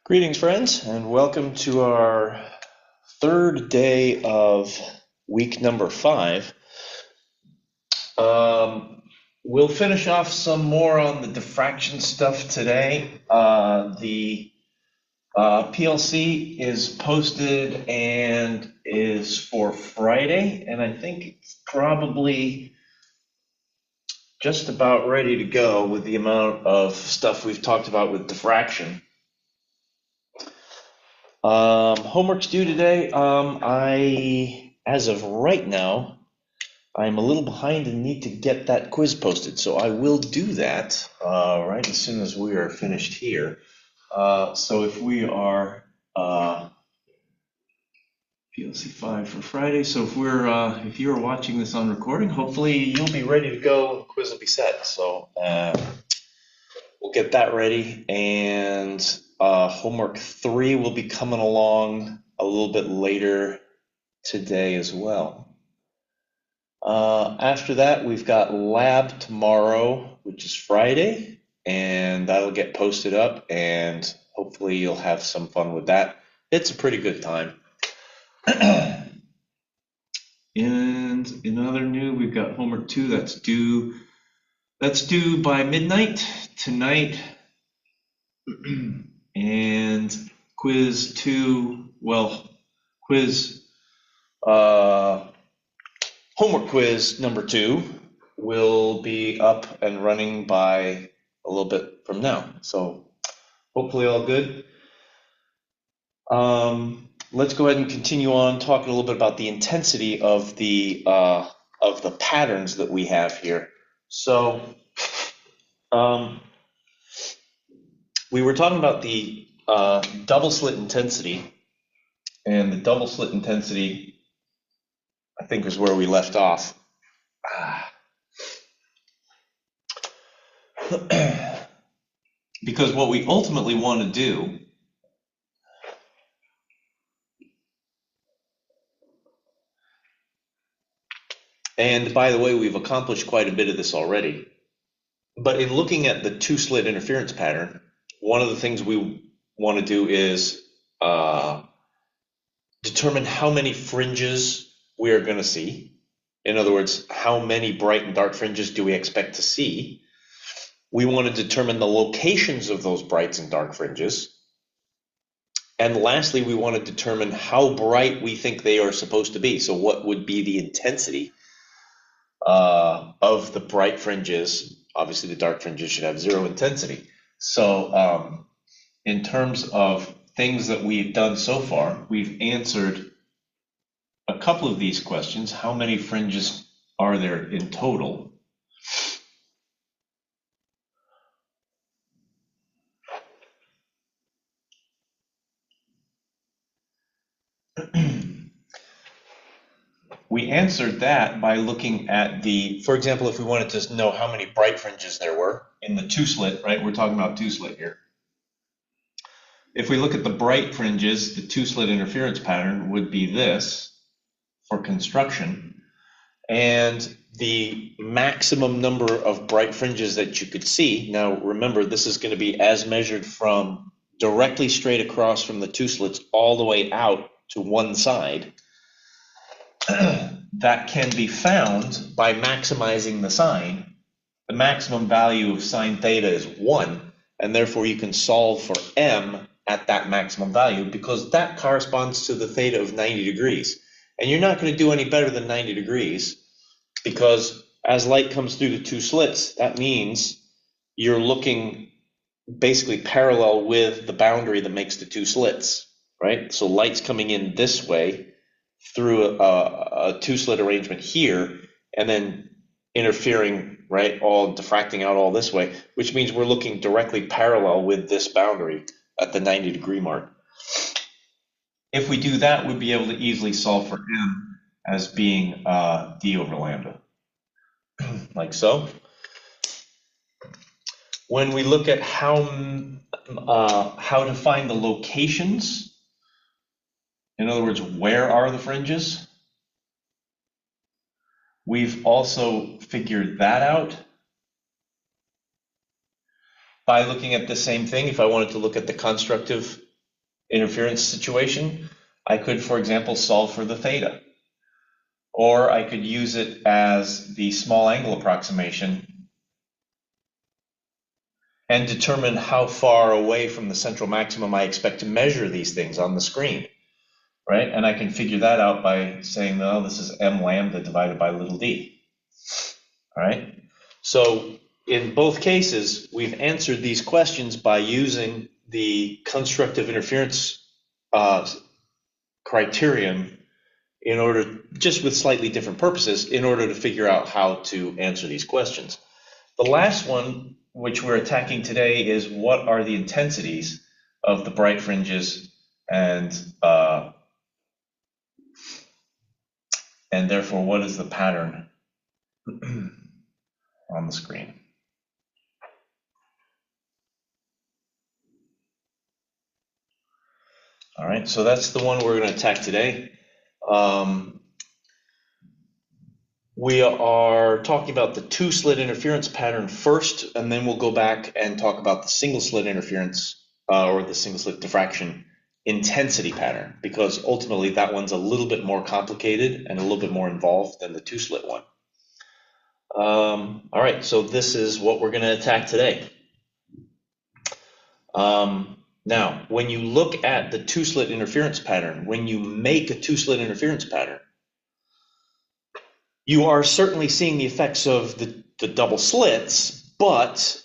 Greetings, friends, and welcome to our third day of week number 5. We'll finish off some more on the diffraction stuff today. The PLC is posted and is for Friday, and I think it's probably just about ready to go with the amount of stuff we've talked about with diffraction. Homework's due today. As of right now, I'm a little behind and need to get that quiz posted, so I will do that right as soon as we are finished here. So if we are PLC 5 for Friday, so if you're watching this on recording, hopefully you'll be ready to go. The quiz will be set, so we'll get that ready, and homework 3 will be coming along a little bit later today as well. After that, we've got lab tomorrow, which is Friday, and that'll get posted up, and hopefully you'll have some fun with that. It's a pretty good time. And in other new, we've got homework 2 that's due by midnight tonight. And quiz 2, homework quiz number 2 will be up and running by a little bit from now. So hopefully all good. Let's go ahead and continue on talking a little bit about the intensity of the patterns that we have here. So we were talking about the double slit intensity, and the double slit intensity, I think, is where we left off. Because what we ultimately want to do and by the way, we've accomplished quite a bit of this already, but in looking at the two-slit interference pattern, one of the things we want to do is determine how many fringes we are going to see. In other words, how many bright and dark fringes do we expect to see? We want to determine the locations of those brights and dark fringes. And lastly, we want to determine how bright we think they are supposed to be. So what would be the intensity of the bright fringes? Obviously, the dark fringes should have 0 intensity. So in terms of things that we've done so far, we've answered a couple of these questions. How many fringes are there in total? We answered that by looking at for example, if we wanted to know how many bright fringes there were in the two-slit, right? We're talking about two-slit here. If we look at the bright fringes, the two-slit interference pattern would be this for construction. And the maximum number of bright fringes that you could see, now remember, this is going to be as measured from directly straight across from the two slits all the way out to one side, that can be found by maximizing the sine. The maximum value of sine theta is 1, and therefore you can solve for m at that maximum value, because that corresponds to the theta of 90 degrees. And you're not going to do any better than 90 degrees, because as light comes through the two slits, that means you're looking basically parallel with the boundary that makes the two slits, right? So light's coming in this way through a two-slit arrangement here, and then interfering, right, all diffracting out all this way, which means we're looking directly parallel with this boundary at the 90-degree mark. If we do that, we'd be able to easily solve for m as being d over lambda, like so. When we look at how to find the locations, in other words, where are the fringes, we've also figured that out by looking at the same thing. If I wanted to look at the constructive interference situation, I could, for example, solve for the theta. Or I could use it as the small angle approximation and determine how far away from the central maximum I expect to measure these things on the screen, right? And I can figure that out by saying, oh, this is m lambda divided by little d, all right? So in both cases, we've answered these questions by using the constructive interference criterion in order, just with slightly different purposes, in order to figure out how to answer these questions. The last one, which we're attacking today, is what are the intensities of the bright fringes and therefore what is the pattern on the screen. All right, so that's the one we're going to attack today. We are talking about the two-slit interference pattern first, and then we'll go back and talk about the single-slit interference or the single-slit diffraction intensity pattern, because ultimately that one's a little bit more complicated and a little bit more involved than the two-slit one. All right, so this is what we're going to attack today. Now, when you look at the two-slit interference pattern, when you make a two-slit interference pattern, you are certainly seeing the effects of the double slits, but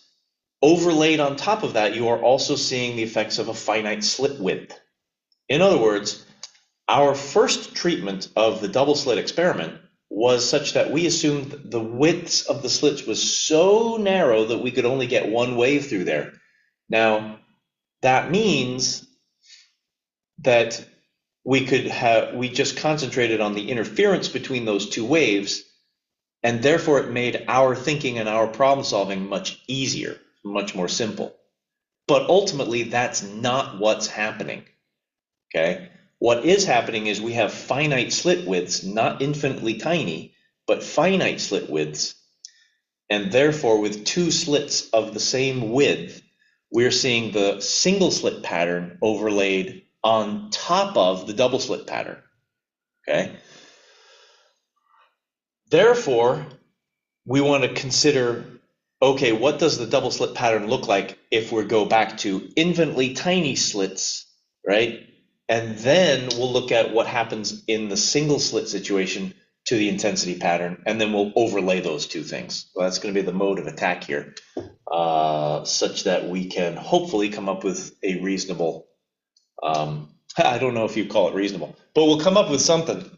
overlaid on top of that, you are also seeing the effects of a finite slit width. In other words, our first treatment of the double slit experiment was such that we assumed the widths of the slits was so narrow that we could only get one wave through there. Now, that means that we just concentrated on the interference between those two waves, and therefore it made our thinking and our problem solving much easier, much more simple. But ultimately, that's not what's happening, okay? What is happening is we have finite slit widths, not infinitely tiny, but finite slit widths, and therefore with two slits of the same width, we're seeing the single slit pattern overlaid on top of the double slit pattern, okay? Therefore, we want to consider, okay, what does the double slit pattern look like if we go back to infinitely tiny slits, right? And then we'll look at what happens in the single slit situation to the intensity pattern, and then we'll overlay those two things. So that's going to be the mode of attack here, such that we can hopefully come up with a reasonable, I don't know if you call it reasonable, but we'll come up with something.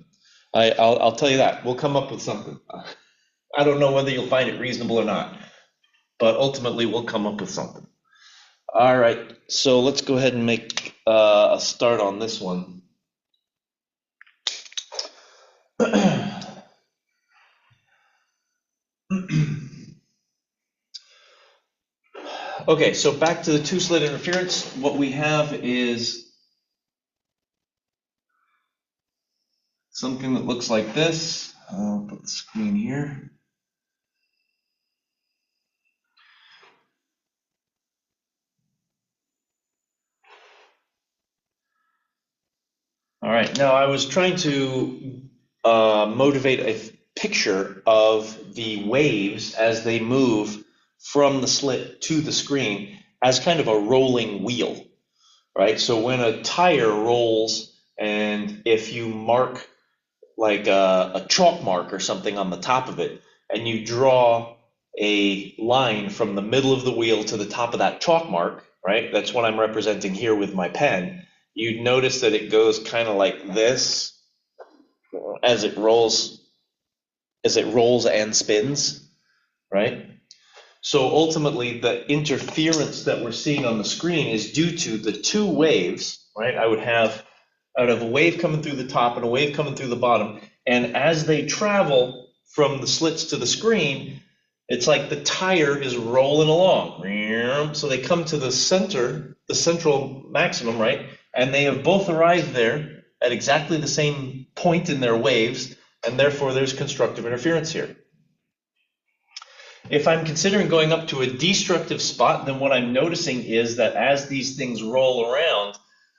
I'll tell you that. We'll come up with something. I don't know whether you'll find it reasonable or not, but ultimately we'll come up with something. All right, so let's go ahead and make a start on this one. Okay, so back to the two-slit interference. What we have is something that looks like this. I'll put the screen here. All right, now I was trying to motivate a picture of the waves as they move from the slit to the screen as kind of a rolling wheel, right? So when a tire rolls, and if you mark like a chalk mark or something on the top of it, and you draw a line from the middle of the wheel to the top of that chalk mark, right? That's what I'm representing here with my pen. You'd notice that it goes kind of like this as it rolls and spins, right? So ultimately, the interference that we're seeing on the screen is due to the two waves, right? I would have a wave coming through the top and a wave coming through the bottom, and as they travel from the slits to the screen, it's like the tire is rolling along. So they come to the center, the central maximum, right? And they have both arrived there at exactly the same point in their waves, and therefore there's constructive interference here. If I'm considering going up to a destructive spot, then what I'm noticing is that as these things roll around,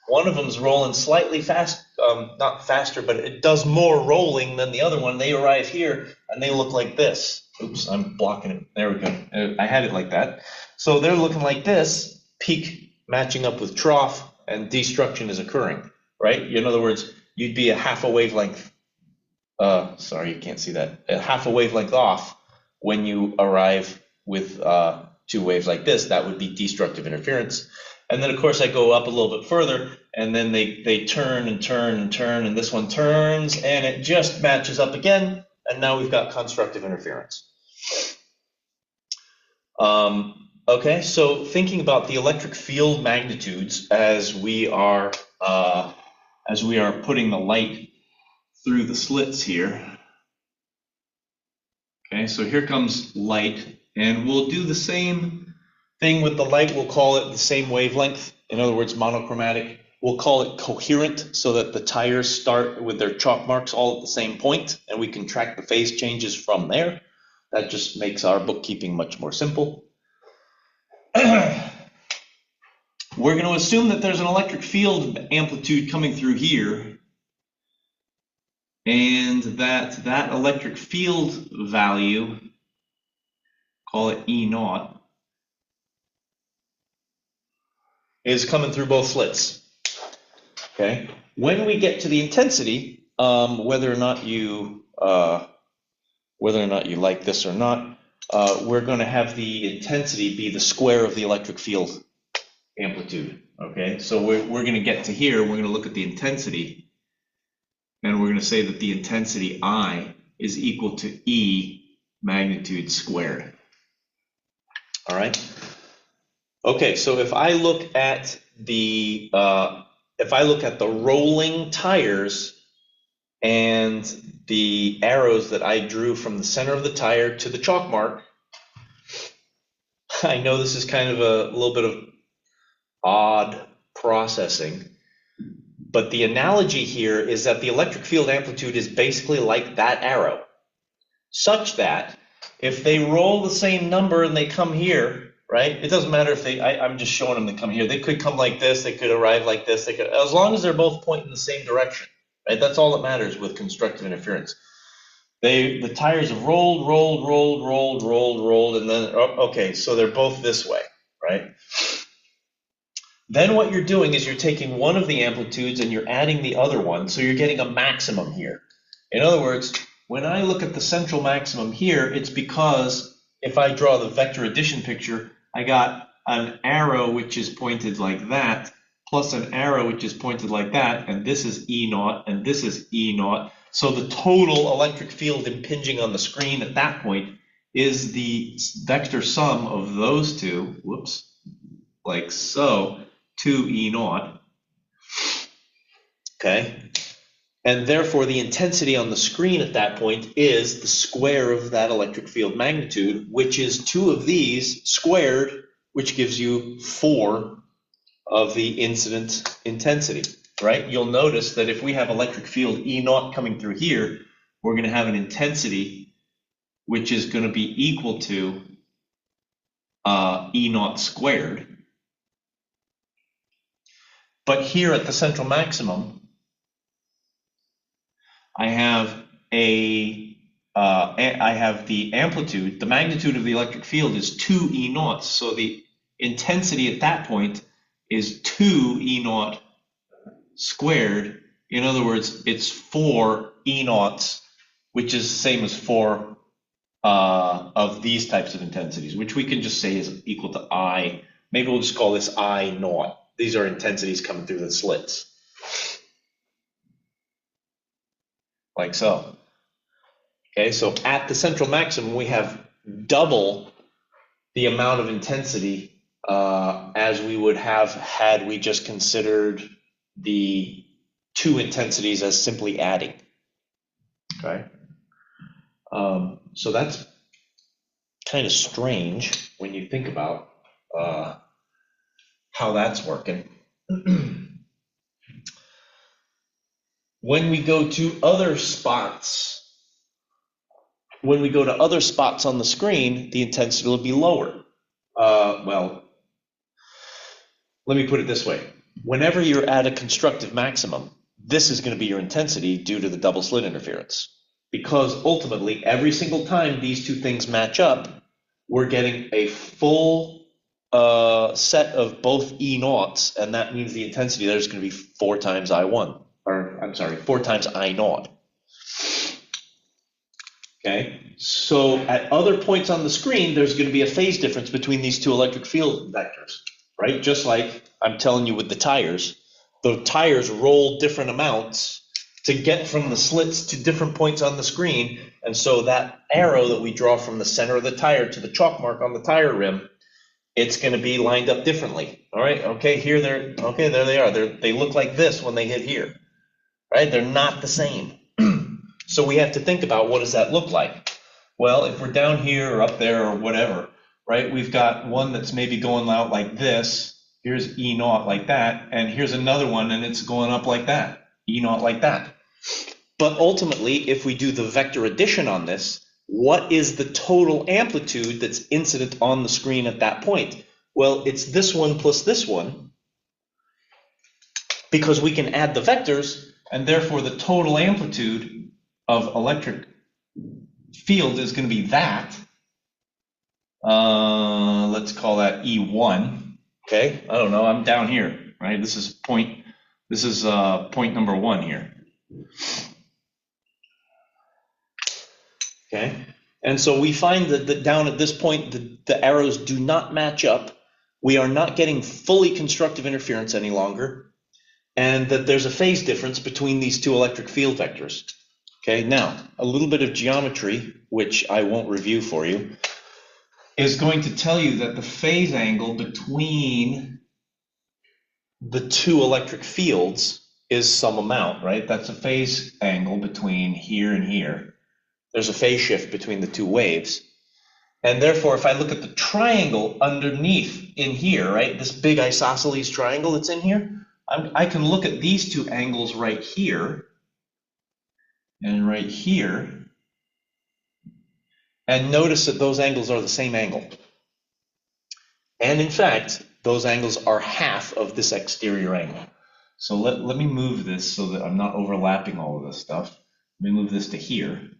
One of them's rolling slightly fast, not faster, but it does more rolling than the other one. They arrive here and they look like this. Oops, I'm blocking it. There we go. I had it like that. So they're looking like this, peak matching up with trough, and destruction is occurring, right? In other words, you'd be a half a wavelength, sorry, you can't see that, a half a wavelength off when you arrive with two waves like this. That would be destructive interference. And then, of course, I go up a little bit further, and then they turn and turn and turn, and this one turns, and it just matches up again, and now we've got constructive interference. Okay, so thinking about the electric field magnitudes as we are putting the light through the slits here. Okay, so here comes light, and we'll do the same thing with the light. We'll call it the same wavelength, in other words, monochromatic. We'll call it coherent so that the tires start with their chalk marks all at the same point, and we can track the phase changes from there. That just makes our bookkeeping much more simple. We're going to assume that there's an electric field amplitude coming through here, and that electric field value, call it E naught, is coming through both slits. Okay. When we get to the intensity, whether or not you like this or not, we're going to have the intensity be the square of the electric field amplitude. Okay. So we're going to get to here. We're going to look at the intensity, and we're going to say that the intensity I is equal to E magnitude squared. All right. Okay, so if I look at the rolling tires and the arrows that I drew from the center of the tire to the chalk mark, I know this is kind of a little bit of odd processing, but the analogy here is that the electric field amplitude is basically like that arrow, such that if they roll the same number and they come here, right? It doesn't matter if I'm just showing them to come here. They could come like this. They could arrive like this. As long as they're both pointing the same direction, right? That's all that matters with constructive interference. The tires have rolled, and then, okay, so they're both this way, right? Then what you're doing is you're taking one of the amplitudes and you're adding the other one, so you're getting a maximum here. In other words, when I look at the central maximum here, it's because if I draw the vector addition picture, I got an arrow which is pointed like that, plus an arrow which is pointed like that, and this is E naught, and this is E naught. So the total electric field impinging on the screen at that point is the vector sum of those two, whoops, like so, 2 E naught, okay? And therefore the intensity on the screen at that point is the square of that electric field magnitude, which is 2 of these squared, which gives you 4 of the incident intensity, right? You'll notice that if we have electric field E naught coming through here, we're going to have an intensity which is going to be equal to E naught squared. But here at the central maximum, I have the amplitude, the magnitude of the electric field is 2 E naught. So the intensity at that point is 2 E naught squared. In other words, it's 4 E naughts, which is the same as 4 of these types of intensities, which we can just say is equal to I. Maybe we'll just call this I naught. These are intensities coming through the slits. Like so. Okay, so at the central maximum, we have double the amount of intensity as we would have had we just considered the 2 intensities as simply adding. Okay, so that's kind of strange when you think about how that's working. When we go to other spots, on the screen, the intensity will be lower. Well, let me put it this way. whenever you're at a constructive maximum, this is going to be your intensity due to the double slit interference. Because ultimately, every single time these two things match up, we're getting a full set of both E naughts, and that means the intensity there is going to be 4 times I1, or I'm sorry, 4 times I naught. Okay, so at other points on the screen, there's going to be a phase difference between these two electric field vectors, right? Just like I'm telling you with the tires roll different amounts to get from the slits to different points on the screen. And so that arrow that we draw from the center of the tire to the chalk mark on the tire rim, it's going to be lined up differently. All right, okay, here okay, there they are. They look like this when they hit here, right? They're not the same. So we have to think about, what does that look like? Well, if we're down here or up there or whatever, right, we've got one that's maybe going out like this. Here's E naught like that, and here's another one, and it's going up like that, E naught like that. But ultimately, if we do the vector addition on this, what is the total amplitude that's incident on the screen at that point? Well, it's this one plus this one, because we can add the vectors, and therefore the total amplitude of electric field is going to be that. Let's call that E1. Okay, I don't know, I'm down here, right? This is point number 1 here. Okay, and so we find that down at this point, the arrows do not match up. We are not getting fully constructive interference any longer, and that there's a phase difference between these two electric field vectors. Okay, now, a little bit of geometry, which I won't review for you, is going to tell you that the phase angle between the two electric fields is some amount, right? That's a phase angle between here and here. There's a phase shift between the two waves. And therefore, if I look at the triangle underneath in here, right, this big isosceles triangle that's in here, I can look at these two angles right here and right here, and notice that those angles are the same angle. And in fact, those angles are half of this exterior angle. So let me move this so that I'm not overlapping all of this stuff. Let me move this to here.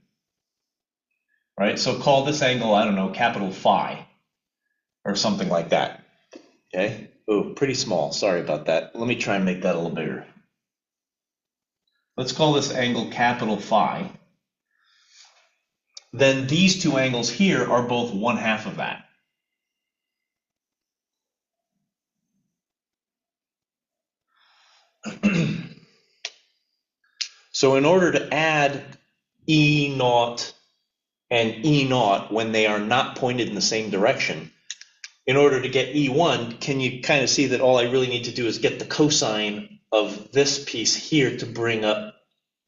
Right, so call this angle, I don't know, capital Phi, or something like that. Okay, oh, pretty small, sorry about that. Let me try and make that a little bigger. Let's call this angle capital Phi. Then these two angles here are both 1/2 of that. So in order to add E naught and E naught when they are not pointed in the same direction, in order to get E1, can you kind of see that all I really need to do is get the cosine of this piece here to bring up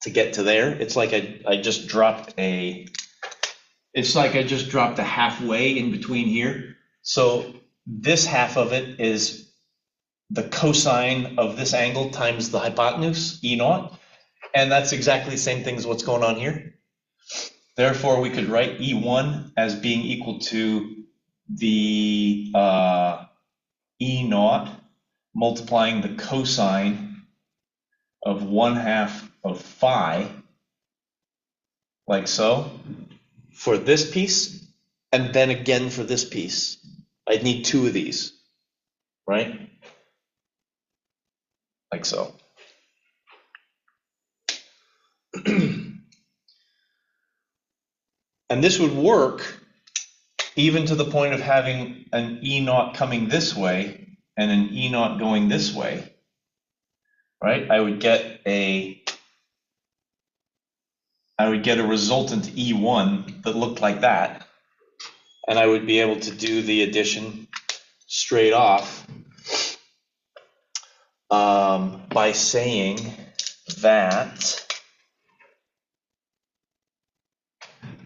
to get to there? It's like I just dropped a halfway in between here. So this half of it is the cosine of this angle times the hypotenuse, E naught. And that's exactly the same thing as what's going on here. Therefore, we could write E1 as being equal to the E naught multiplying the cosine of 1/2 of Phi, like so, for this piece, and then again for this piece. I'd need 2 of these, right? Like so. And this would work even to the point of having an E naught coming this way and an E naught going this way, right? I would get a resultant E1 that looked like that, and I would be able to do the addition straight off by saying that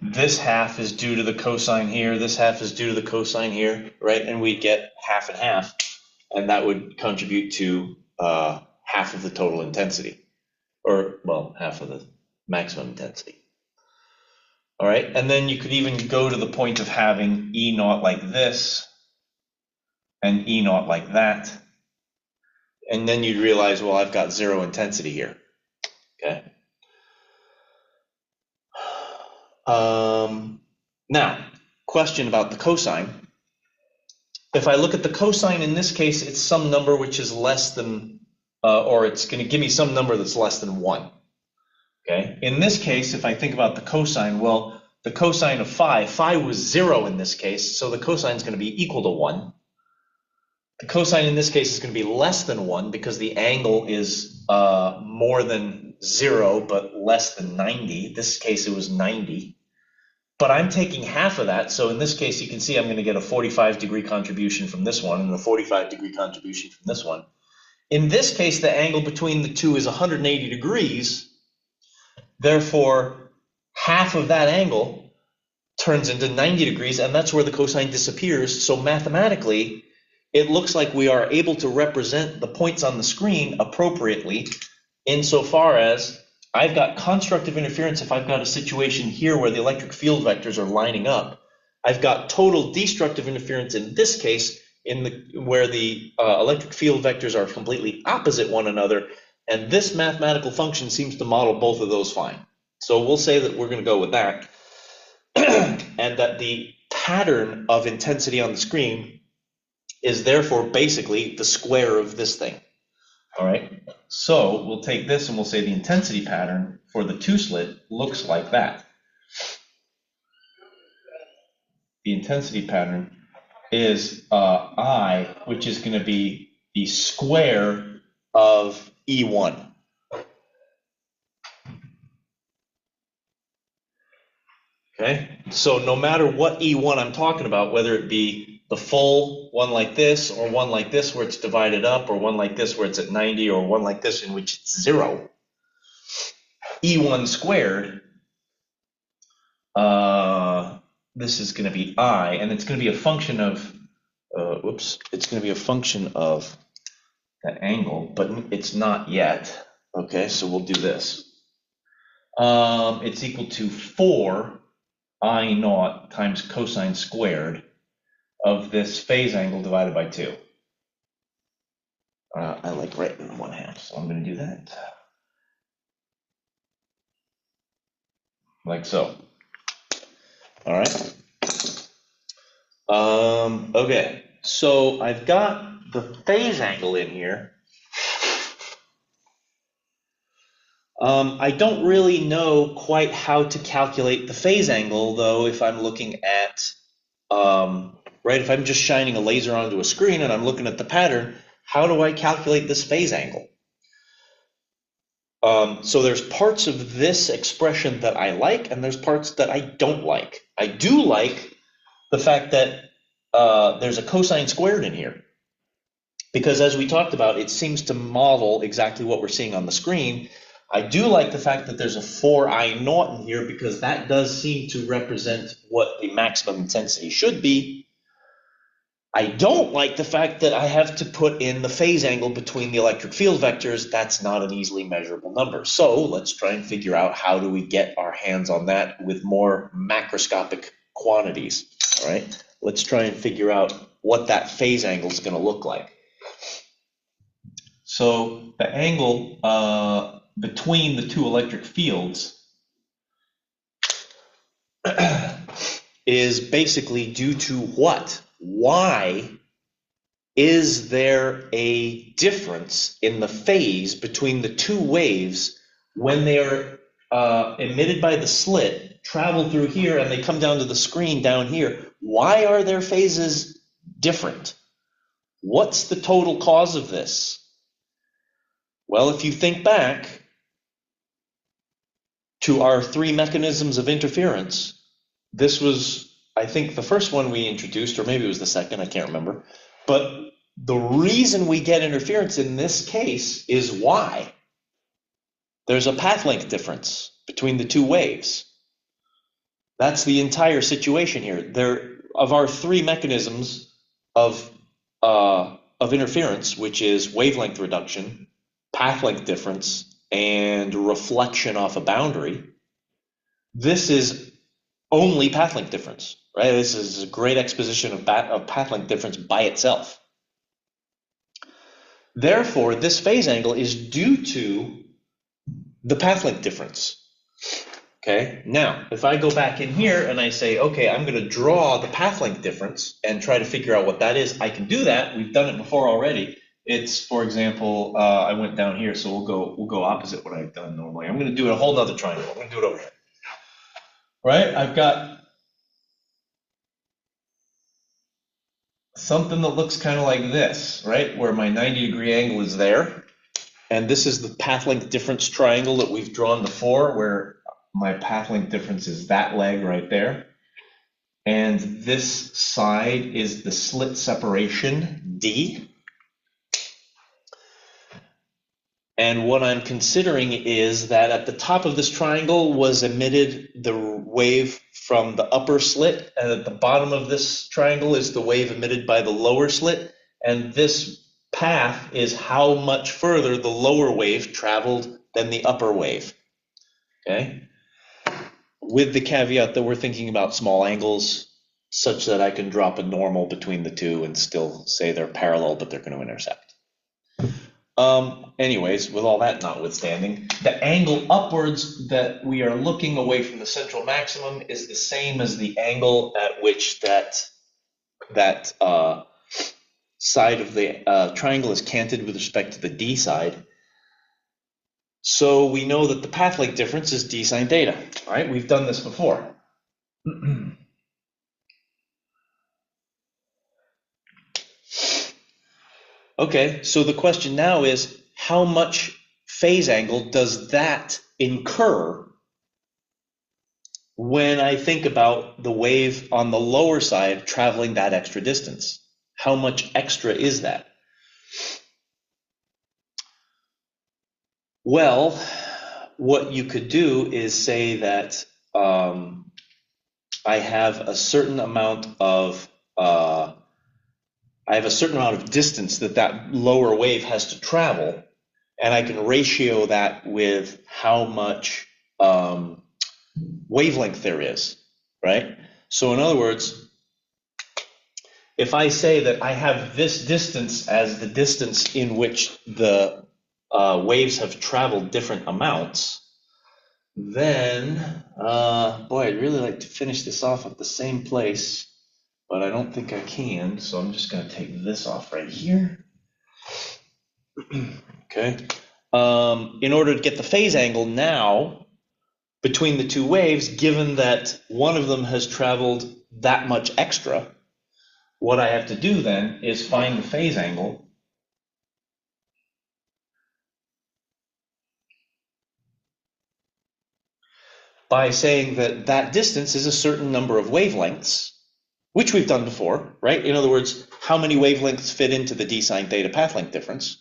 this half is due to the cosine here, this half is due to the cosine here, right? And we'd get half and half, and that would contribute to half of the total intensity, or, well, half of the maximum intensity. All right, and then you could even go to the point of having E naught like this and E naught like that. And then you'd realize, well, I've got zero intensity here. Okay. Now, question about the cosine. If I look at the cosine in this case, it's some number which is less than, or it's going to give me some number that's less than 1. Okay. In this case, if I think about the cosine, well, the cosine of phi was 0 in this case, so the cosine is going to be equal to 1. The cosine in this case is going to be less than 1 because the angle is more than 0 but less than 90. This case it was 90. But I'm taking half of that, so in this case you can see I'm going to get a 45-degree contribution from this one and a 45-degree contribution from this one. In this case, the angle between the two is 180 degrees. Therefore, half of that angle turns into 90 degrees, and that's where the cosine disappears. So mathematically, it looks like we are able to represent the points on the screen appropriately insofar as I've got constructive interference if I've got a situation here where the electric field vectors are lining up. I've got total destructive interference in this case where the electric field vectors are completely opposite one another, and this mathematical function seems to model both of those fine. So we'll say that we're going to go with that, and that the pattern of intensity on the screen is therefore basically the square of this thing. All right, so we'll take this and we'll say the intensity pattern for the two-slit looks like that. The intensity pattern is I, which is going to be the square of E1. Okay, so no matter what E1 I'm talking about, whether it be the full one like this, or one like this where it's divided up, or one like this where it's at 90, or one like this in which it's 0, E1 squared, this is going to be I, and it's going to be a function of, it's going to be a function of that angle, but it's not yet. Okay, so we'll do this. It's equal to 4 I naught times cosine squared of this phase angle divided by 2. I like writing in 1/2, so I'm going to do that. Like so. All right. Okay, so I've got the phase angle in here. I don't really know quite how to calculate the phase angle, though, if I'm looking at, right, if I'm just shining a laser onto a screen and I'm looking at the pattern, how do I calculate this phase angle? So there's parts of this expression that I like, and there's parts that I don't like. I do like the fact that there's a cosine squared in here, because as we talked about, it seems to model exactly what we're seeing on the screen. I do like the fact that there's a 4 I naught in here, because that does seem to represent what the maximum intensity should be. I don't like the fact that I have to put in the phase angle between the electric field vectors. That's not an easily measurable number. So let's try and figure out how do we get our hands on that with more macroscopic quantities. All right, let's try and figure out what that phase angle is going to look like. So the angle between the two electric fields is basically due to what? Why is there a difference in the phase between the two waves when they are emitted by the slit, travel through here, and they come down to the screen down here? Why are their phases different? What's the total cause of this? Well, if you think back to our 3 mechanisms of interference, this was, I think, the first one we introduced, or maybe it was the second, I can't remember. But the reason we get interference in this case is why? There's a path length difference between the two waves. That's the entire situation here. Of our 3 mechanisms of interference, which is wavelength reduction, path length difference, and reflection off a boundary, this is only path length difference, right? This is a great exposition of path length difference by itself. Therefore, this phase angle is due to the path length difference. Okay, now if I go back in here and I say, okay, I'm going to draw the path length difference and try to figure out what that is, I can do that. We've done it before already. It's, for example, I went down here, so we'll go opposite what I've done normally. I'm going to do a whole nother triangle. I'm going to do it over here. Right? I've got something that looks kind of like this, right? Where my 90-degree angle is there. And this is the path length difference triangle that we've drawn before, where my path length difference is that leg right there. And this side is the slit separation, D. And what I'm considering is that at the top of this triangle was emitted the wave from the upper slit, and at the bottom of this triangle is the wave emitted by the lower slit. And this path is how much further the lower wave traveled than the upper wave. Okay? With the caveat that we're thinking about small angles such that I can drop a normal between the two and still say they're parallel, but they're going to intersect. Anyways, with all that notwithstanding, the angle upwards that we are looking away from the central maximum is the same as the angle at which that side of the triangle is canted with respect to the D side. So we know that the path length difference is d sine theta. All right, we've done this before. Okay, so the question now is, how much phase angle does that incur when I think about the wave on the lower side traveling that extra distance? How much extra is that? Well, what you could do is say that I have a certain amount of distance that lower wave has to travel, and I can ratio that with how much wavelength there is, right? So in other words, if I say that I have this distance as the distance in which the waves have traveled different amounts, then, boy, I'd really like to finish this off at the same place, but I don't think I can, so I'm just going to take this off right here. Okay. In order to get the phase angle now between the two waves, given that one of them has traveled that much extra, what I have to do then is find the phase angle by saying that that distance is a certain number of wavelengths, which we've done before, right? In other words, how many wavelengths fit into the d sine theta path length difference.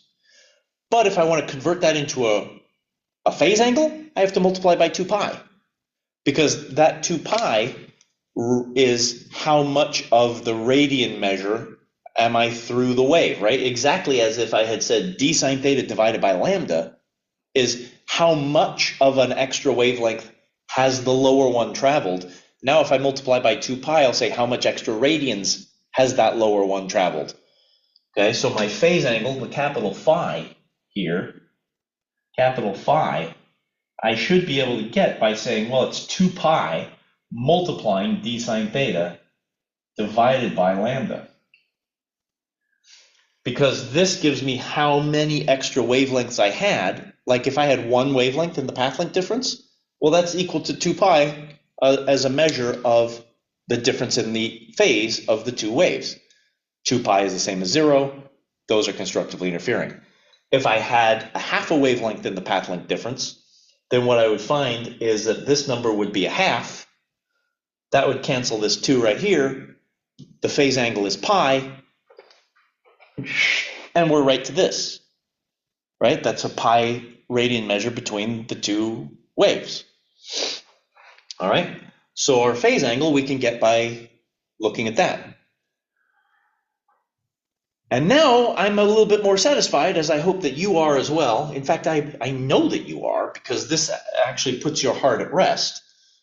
But if I want to convert that into a phase angle, I have to multiply by 2 pi, because that 2 pi is how much of the radian measure am I through the wave, right? Exactly as if I had said d sine theta divided by lambda is how much of an extra wavelength has the lower one traveled. Now if I multiply by 2 pi, I'll say how much extra radians has that lower one traveled. Okay, so my phase angle, the capital phi here, capital phi, I should be able to get by saying, well, it's 2 pi multiplying d sine theta divided by lambda. Because this gives me how many extra wavelengths I had. Like if I had one wavelength in the path length difference, well, that's equal to 2 pi as a measure of the difference in the phase of the two waves. 2 pi is the same as 0. Those are constructively interfering. If I had a half a wavelength in the path length difference, then what I would find is that this number would be a half. That would cancel this 2 right here. The phase angle is pi. And we're right to this, right? That's a pi radian measure between the two waves. All right, so our phase angle we can get by looking at that. And now I'm a little bit more satisfied, as I hope that you are as well. In fact, I know that you are, because this actually puts your heart at rest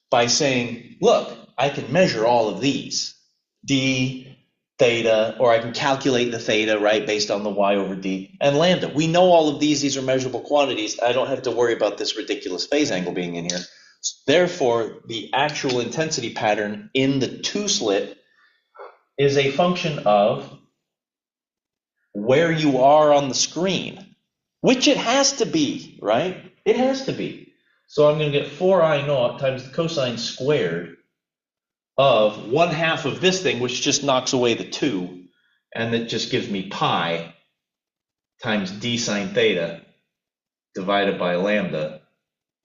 by saying, look, I can measure all of these. D, theta, or I can calculate the theta, right, based on the y over d, and lambda. We know all of these are measurable quantities. I don't have to worry about this ridiculous phase angle being in here. Therefore, the actual intensity pattern in the two-slit is a function of where you are on the screen, which it has to be, right? It has to be. So I'm going to get 4I naught times the cosine squared of 1/2 of this thing, which just knocks away the 2, and it just gives me pi times d sine theta divided by lambda.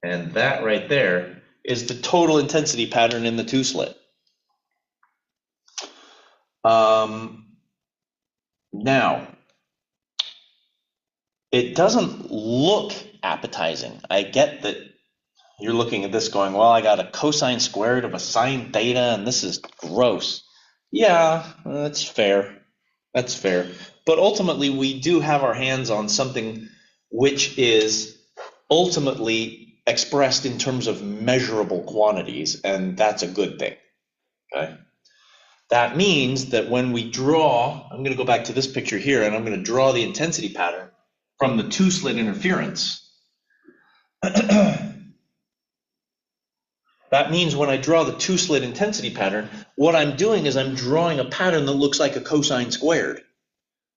And that right there is the total intensity pattern in the two-slit. Now, it doesn't look appetizing. I get that you're looking at this going, well, I got a cosine squared of a sine theta, and this is gross. Yeah, that's fair. That's fair. But ultimately, we do have our hands on something which is ultimately expressed in terms of measurable quantities, and that's a good thing. Okay. That means that when we draw, I'm going to go back to this picture here, and I'm going to draw the intensity pattern from the two-slit interference. That means when I draw the two-slit intensity pattern, what I'm doing is I'm drawing a pattern that looks like a cosine squared,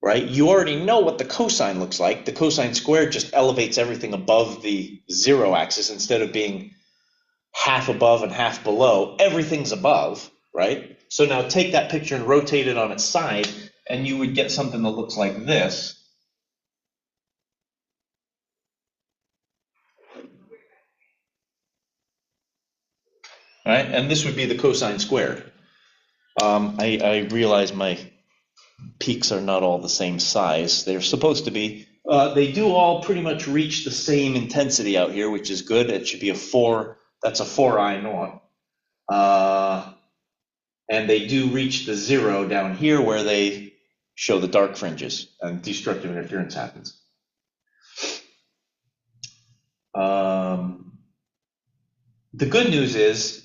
right? You already know what the cosine looks like. The cosine squared just elevates everything above the 0 axis instead of being half above and half below. Everything's above, right? So now take that picture and rotate it on its side, and you would get something that looks like this. Right? And this would be the cosine squared. I realize my peaks are not all the same size. They're supposed to be. They do all pretty much reach the same intensity out here, which is good. It should be a 4. That's a 4I naught. And they do reach the 0 down here where they show the dark fringes and destructive interference happens. The good news is,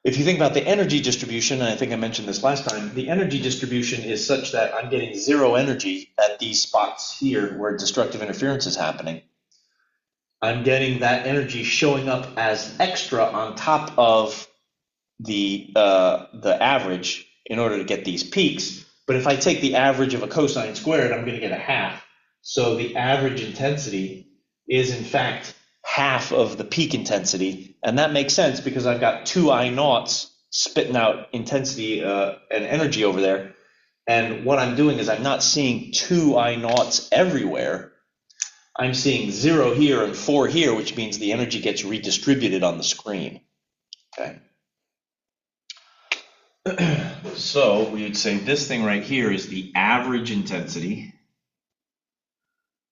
if you think about the energy distribution, and I think I mentioned this last time, the energy distribution is such that I'm getting 0 energy at these spots here where destructive interference is happening. I'm getting that energy showing up as extra on top of the average in order to get these peaks. But if I take the average of a cosine squared, I'm going to get a half. So the average intensity is in fact half of the peak intensity, and that makes sense because I've got 2 I naughts spitting out intensity and energy over there, and what I'm doing is I'm not seeing 2 I naughts everywhere. I'm seeing 0 here and 4 here, which means the energy gets redistributed on the screen. Okay. So we would say this thing right here is the average intensity,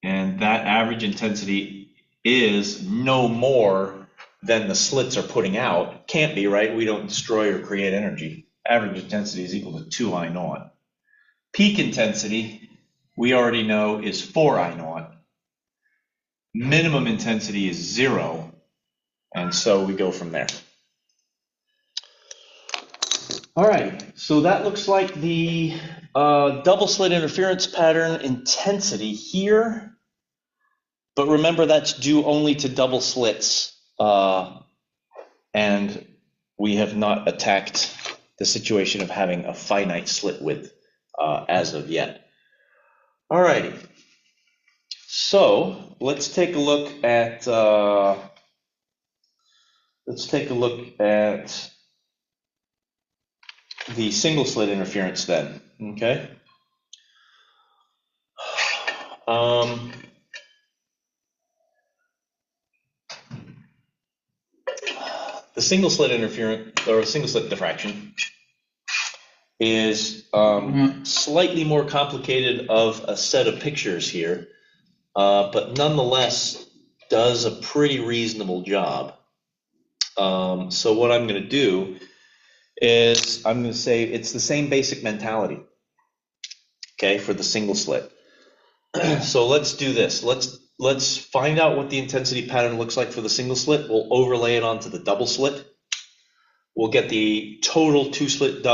and that average intensity is no more than the slits are putting out. Can't be, right? We don't destroy or create energy. Average intensity is equal to 2 I naught. Peak intensity, we already know, is 4 I naught. Minimum intensity is 0, and so we go from there. All right, so that looks like the double slit interference pattern intensity here. But remember, that's due only to double slits, and we have not attacked the situation of having a finite slit width as of yet. All righty, so let's take a look at the single slit interference then. Okay. The single slit interference, or single slit diffraction, is slightly more complicated of a set of pictures here, but nonetheless does a pretty reasonable job. So what I'm going to do is I'm going to say it's the same basic mentality, okay, for the single slit. So let's do this. Let's find out what the intensity pattern looks like for the single slit. We'll overlay it onto the double slit. We'll get the total two-slit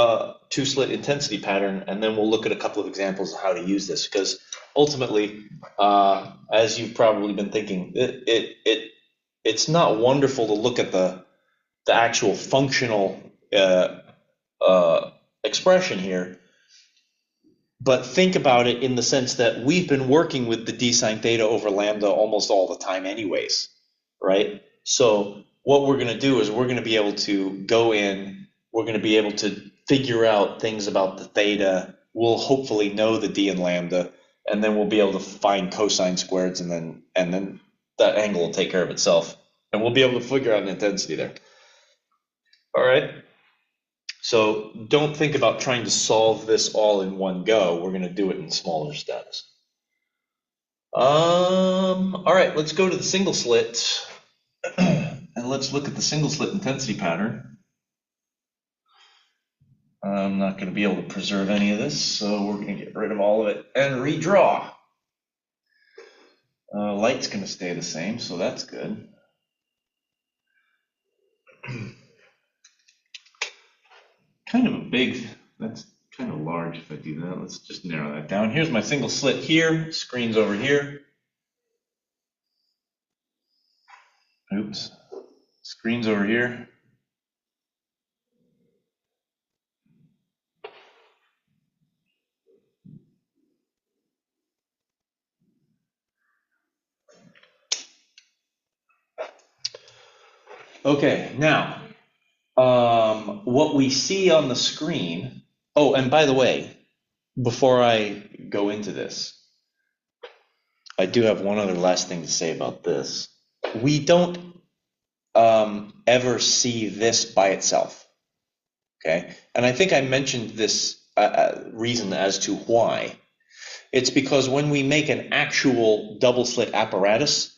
two-slit intensity pattern, and then we'll look at a couple of examples of how to use this, because ultimately, as you've probably been thinking, it's not wonderful to look at the actual functional expression here, but think about it in the sense that we've been working with the d sine theta over lambda almost all the time anyways, right? So what we're going to do is we're going to be able to go in, we're going to be able to figure out things about the theta, we'll hopefully know the d and lambda, and then we'll be able to find cosine squareds, and then that angle will take care of itself, and we'll be able to figure out an intensity there. All right? So don't think about trying to solve this all in one go. We're going to do it in smaller steps. All right, let's go to the single slit and let's look at the single slit intensity pattern. I'm not going to be able to preserve any of this, so we're going to get rid of all of it and redraw. Light's going to stay the same, so that's good. Kind of a big, that's kind of large if I do that. Let's just narrow that down. Here's my single slit here, screen's over here. Oops, screen's over here. Okay, now, what we see on the screen, oh, and by the way, before I go into this, I do have one other last thing to say about this. We don't ever see this by itself, okay? And I think I mentioned this reason as to why. It's because when we make an actual double slit apparatus,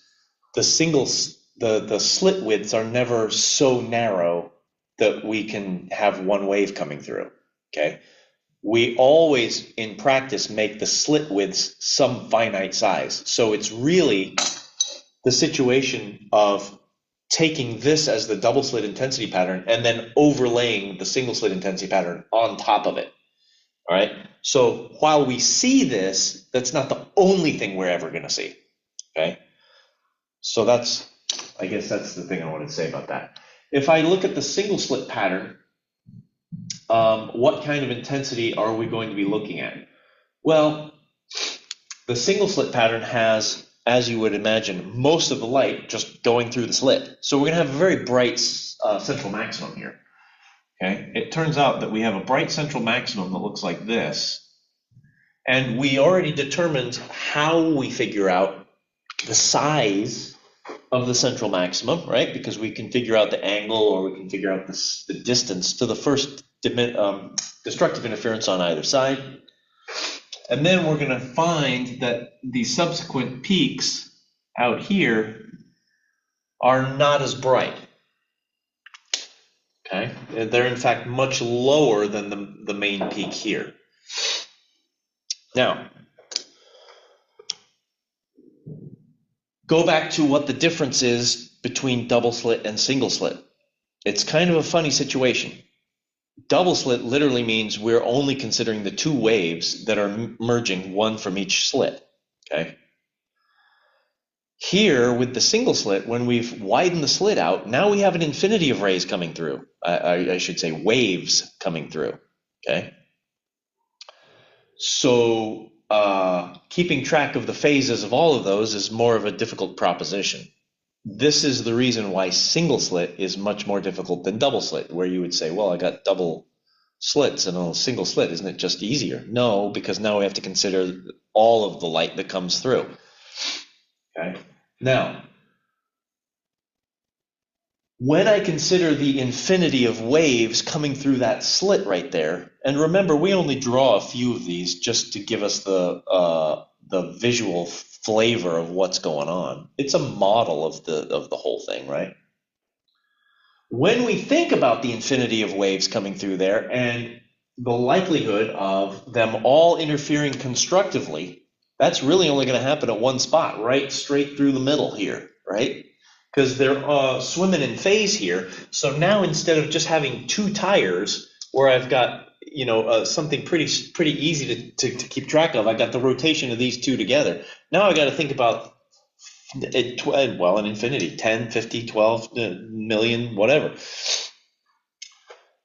the slit widths are never so narrow that we can have one wave coming through, okay? We always, in practice, make the slit widths some finite size. So it's really the situation of taking this as the double slit intensity pattern and then overlaying the single slit intensity pattern on top of it, all right? So while we see this, that's not the only thing we're ever going to see, okay? So I guess that's the thing I wanted to say about that. If I look at the single slit pattern, what kind of intensity are we going to be looking at? Well, the single slit pattern has, as you would imagine, most of the light just going through the slit. So we're going to have a very bright central maximum here. Okay, it turns out that we have a bright central maximum that looks like this, and we already determined how we figure out the size of the central maximum, right? Because we can figure out the angle, or we can figure out the distance to the first destructive interference on either side. And then we're going to find that the subsequent peaks out here are not as bright. Okay, they're in fact much lower than the main peak here. Now, go back to what the difference is between double slit and single slit. It's kind of a funny situation. Double slit literally means we're only considering the two waves that are merging, one from each slit, okay? Here, with the single slit, when we've widened the slit out, now we have an infinity of rays coming through. I should say waves coming through, okay? So keeping track of the phases of all of those is more of a difficult proposition. This is the reason why single slit is much more difficult than double slit, where you would say, well, I got double slits and a single slit, isn't it just easier? No, because now we have to consider all of the light that comes through. Okay. Now, when I consider the infinity of waves coming through that slit right there, and remember, we only draw a few of these just to give us the visual flavor of what's going on. It's a model of the whole thing, right? When we think about the infinity of waves coming through there and the likelihood of them all interfering constructively, that's really only going to happen at one spot, right straight through the middle here, right? Because they're swimming in phase here. So now instead of just having two tires where I've got, something pretty easy to keep track of. I got the rotation of these two together. Now I got to think about an infinity, 10, 50, 12 million, whatever.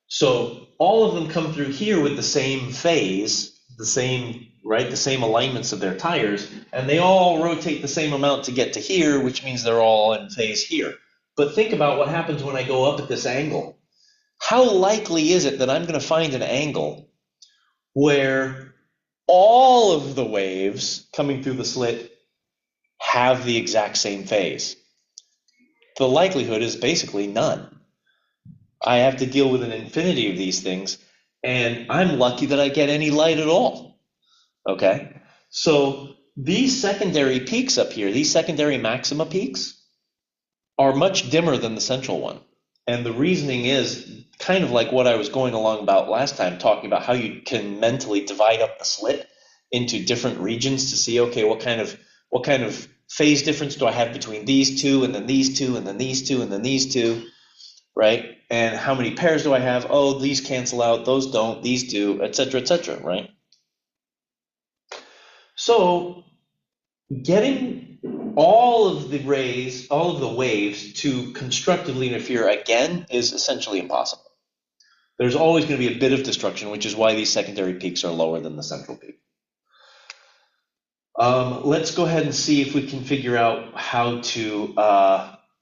So all of them come through here with the same phase, the same alignments of their tires, and they all rotate the same amount to get to here, which means they're all in phase here. But think about what happens when I go up at this angle. How likely is it that I'm going to find an angle where all of the waves coming through the slit have the exact same phase? The likelihood is basically none. I have to deal with an infinity of these things, and I'm lucky that I get any light at all. Okay? So these secondary peaks up here, these secondary maxima peaks, are much dimmer than the central one. And the reasoning is kind of like what I was going along about last time, talking about how you can mentally divide up the slit into different regions to see, okay, what kind of phase difference do I have between these two, and then these two, and then these two, and then these two, right? And how many pairs do I have? Oh, these cancel out, those don't, these do, etc., right? So getting all of the waves to constructively interfere again is essentially impossible. There's always going to be a bit of destruction, which is why these secondary peaks are lower than the central peak. Let's go ahead and see if we can figure out how to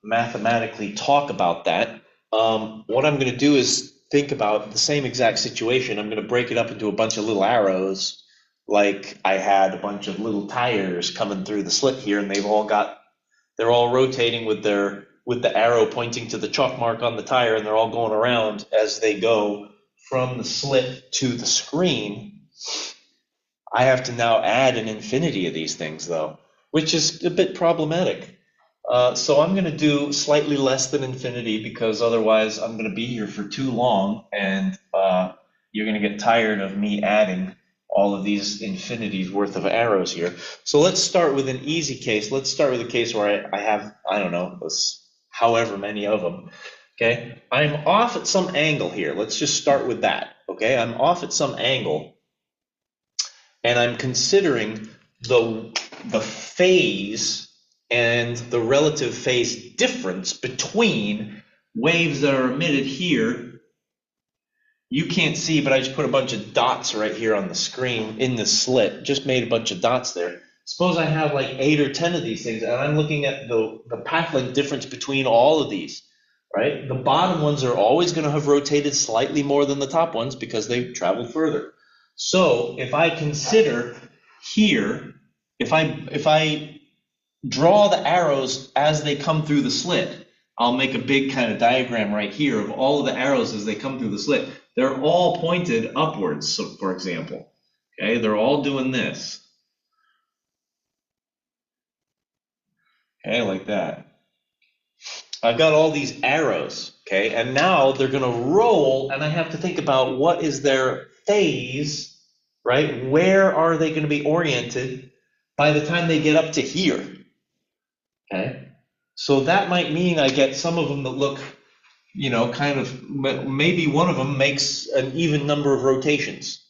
mathematically talk about that. What I'm going to do is think about the same exact situation. I'm going to break it up into a bunch of little arrows, like I had a bunch of little tires coming through the slit here, and they're all rotating with the arrow pointing to the chalk mark on the tire, and they're all going around as they go from the slit to the screen. I have to now add an infinity of these things, though, which is a bit problematic. So I'm going to do slightly less than infinity, because otherwise I'm going to be here for too long, and you're going to get tired of me adding all of these infinities worth of arrows here. So let's start with an easy case. Let's start with a case where I have, I don't know, however many of them. Okay, I'm off at some angle here. Let's just start with that. Okay, I'm off at some angle, and I'm considering the phase and the relative phase difference between waves that are emitted here. You can't see, but I just put a bunch of dots right here on the screen in the slit. Just made a bunch of dots there. Suppose I have like 8 or 10 of these things, and I'm looking at the path length difference between all of these, right? The bottom ones are always going to have rotated slightly more than the top ones because they've traveled further. So if I consider here, if I draw the arrows as they come through the slit, I'll make a big kind of diagram right here of all of the arrows as they come through the slit. They're all pointed upwards, so for example. Okay, they're all doing this. Okay, like that. I've got all these arrows, okay, and now they're going to roll, and I have to think about what is their phase, right? Where are they going to be oriented by the time they get up to here? Okay, so that might mean I get some of them that look, kind of, maybe one of them makes an even number of rotations,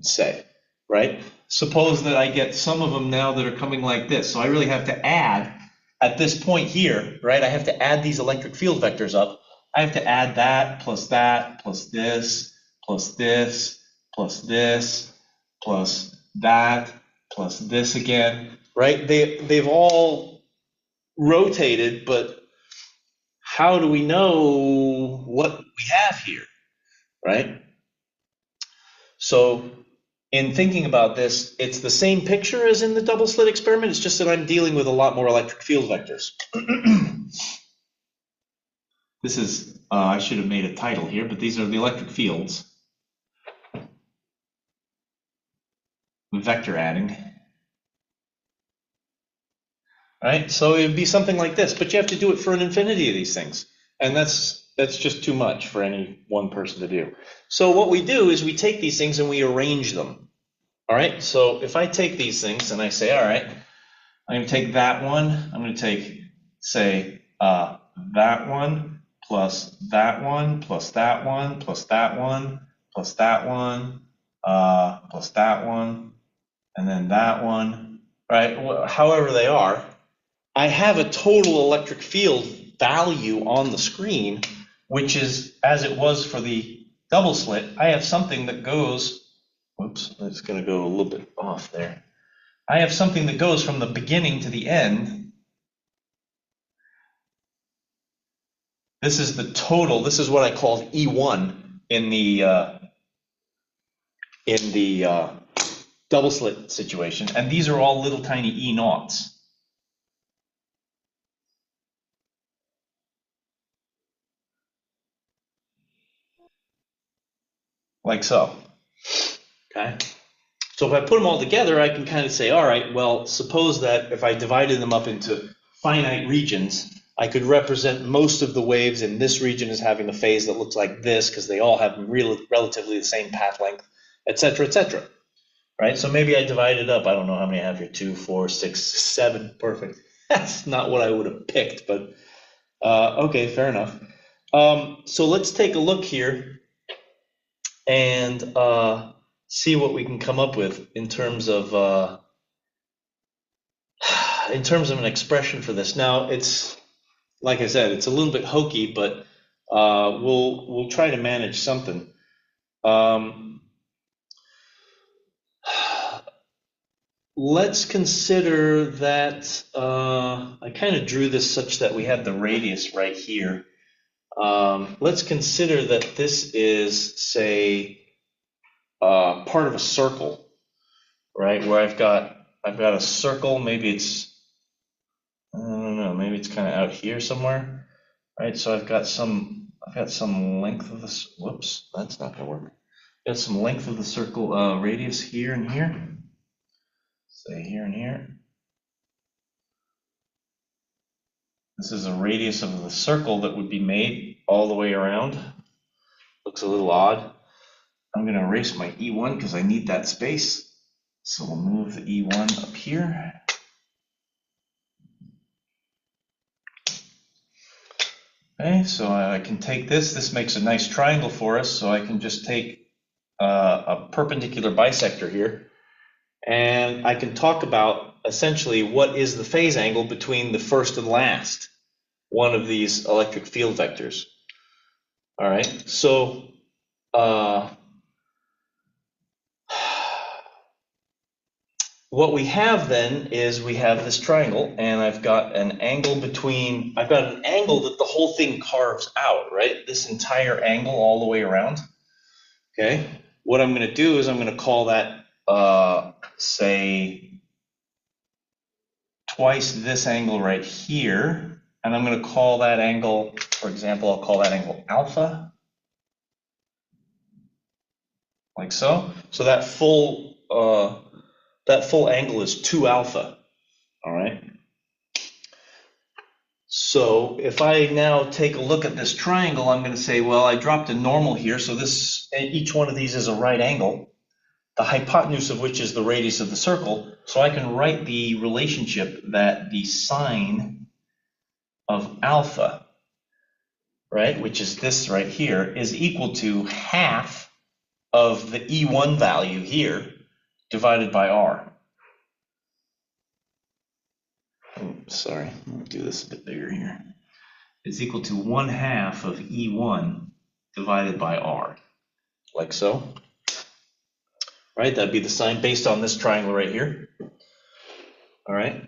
say, right? Suppose that I get some of them now that are coming like this. So I really have to add, at this point here, right? I have to add these electric field vectors up. I have to add that, plus this, plus this, plus this, plus that, plus this again, right? They've all rotated, but how do we know what we have here, right? So in thinking about this, it's the same picture as in the double slit experiment. It's just that I'm dealing with a lot more electric field vectors. This is, I should have made a title here, but these are the electric fields. Vector adding. Right? So it would be something like this, but you have to do it for an infinity of these things. And that's just too much for any one person to do. So what we do is we take these things and we arrange them. All right, so if I take these things and I say, all right, I'm going to take that one, I'm going to take, say, that one, plus that one, plus that one, plus that one, plus that one, plus that one, and then that one, right? However they are, I have a total electric field value on the screen, which is as it was for the double slit. I have something that goes, whoops, it's going to go a little bit off there. I have something that goes from the beginning to the end. This is the total. This is what I called E1 in the double slit situation, and these are all little tiny E naughts. Like so. Okay. So if I put them all together, I can kind of say, all right, well, suppose that if I divided them up into finite regions, I could represent most of the waves in this region as having a phase that looks like this because they all have relatively the same path length, et cetera, right? So maybe I divide it up. I don't know how many I have here, 2, 4, 6, 7, perfect. That's not what I would have picked, but okay, fair enough. So let's take a look here and see what we can come up with in terms of an expression for this. Now, it's like I said, it's a little bit hokey, but we'll try to manage something. Let's consider that I kind of drew this such that we had the radius right here. Let's consider that this is, say, part of a circle, right? Where I've got a circle. Maybe it's, I don't know. Maybe it's kind of out here somewhere, right? So I've got some length of this. Whoops, that's not gonna work. Got some length of the circle, radius here and here. Say here and here. This is a radius of the circle that would be made all the way around. Looks a little odd. I'm going to erase my E1 because I need that space. So we'll move the E1 up here. Okay, so I can take this. This makes a nice triangle for us. So I can just take a perpendicular bisector here. And I can talk about essentially what is the phase angle between the first and last one of these electric field vectors. All right, so what we have then is we have this triangle, and I've got an angle that the whole thing carves out, right? This entire angle all the way around. Okay, what I'm going to do is I'm going to call that, say, twice this angle right here, and I'm going to call that angle, for example, I'll call that angle alpha, like so. So that full angle is 2 alpha, all right? So if I now take a look at this triangle, I'm going to say, well, I dropped a normal here, so each one of these is a right angle, the hypotenuse of which is the radius of the circle, so I can write the relationship that the sine of alpha, right, which is this right here, is equal to half of the E1 value here divided by R. Sorry, let me do this a bit bigger here. It's equal to 1/2 of E1 divided by R, like so. Right, that'd be the sine based on this triangle right here. All right.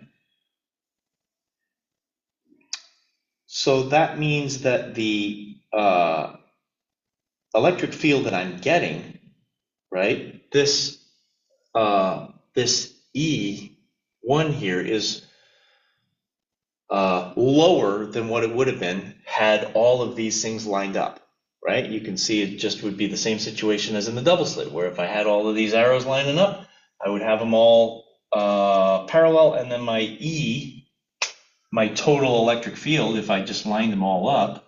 So that means that the electric field that I'm getting, right, this E1 here is lower than what it would have been had all of these things lined up, right? You can see it just would be the same situation as in the double slit, where if I had all of these arrows lining up, I would have them all parallel, and then my total electric field, if I just lined them all up,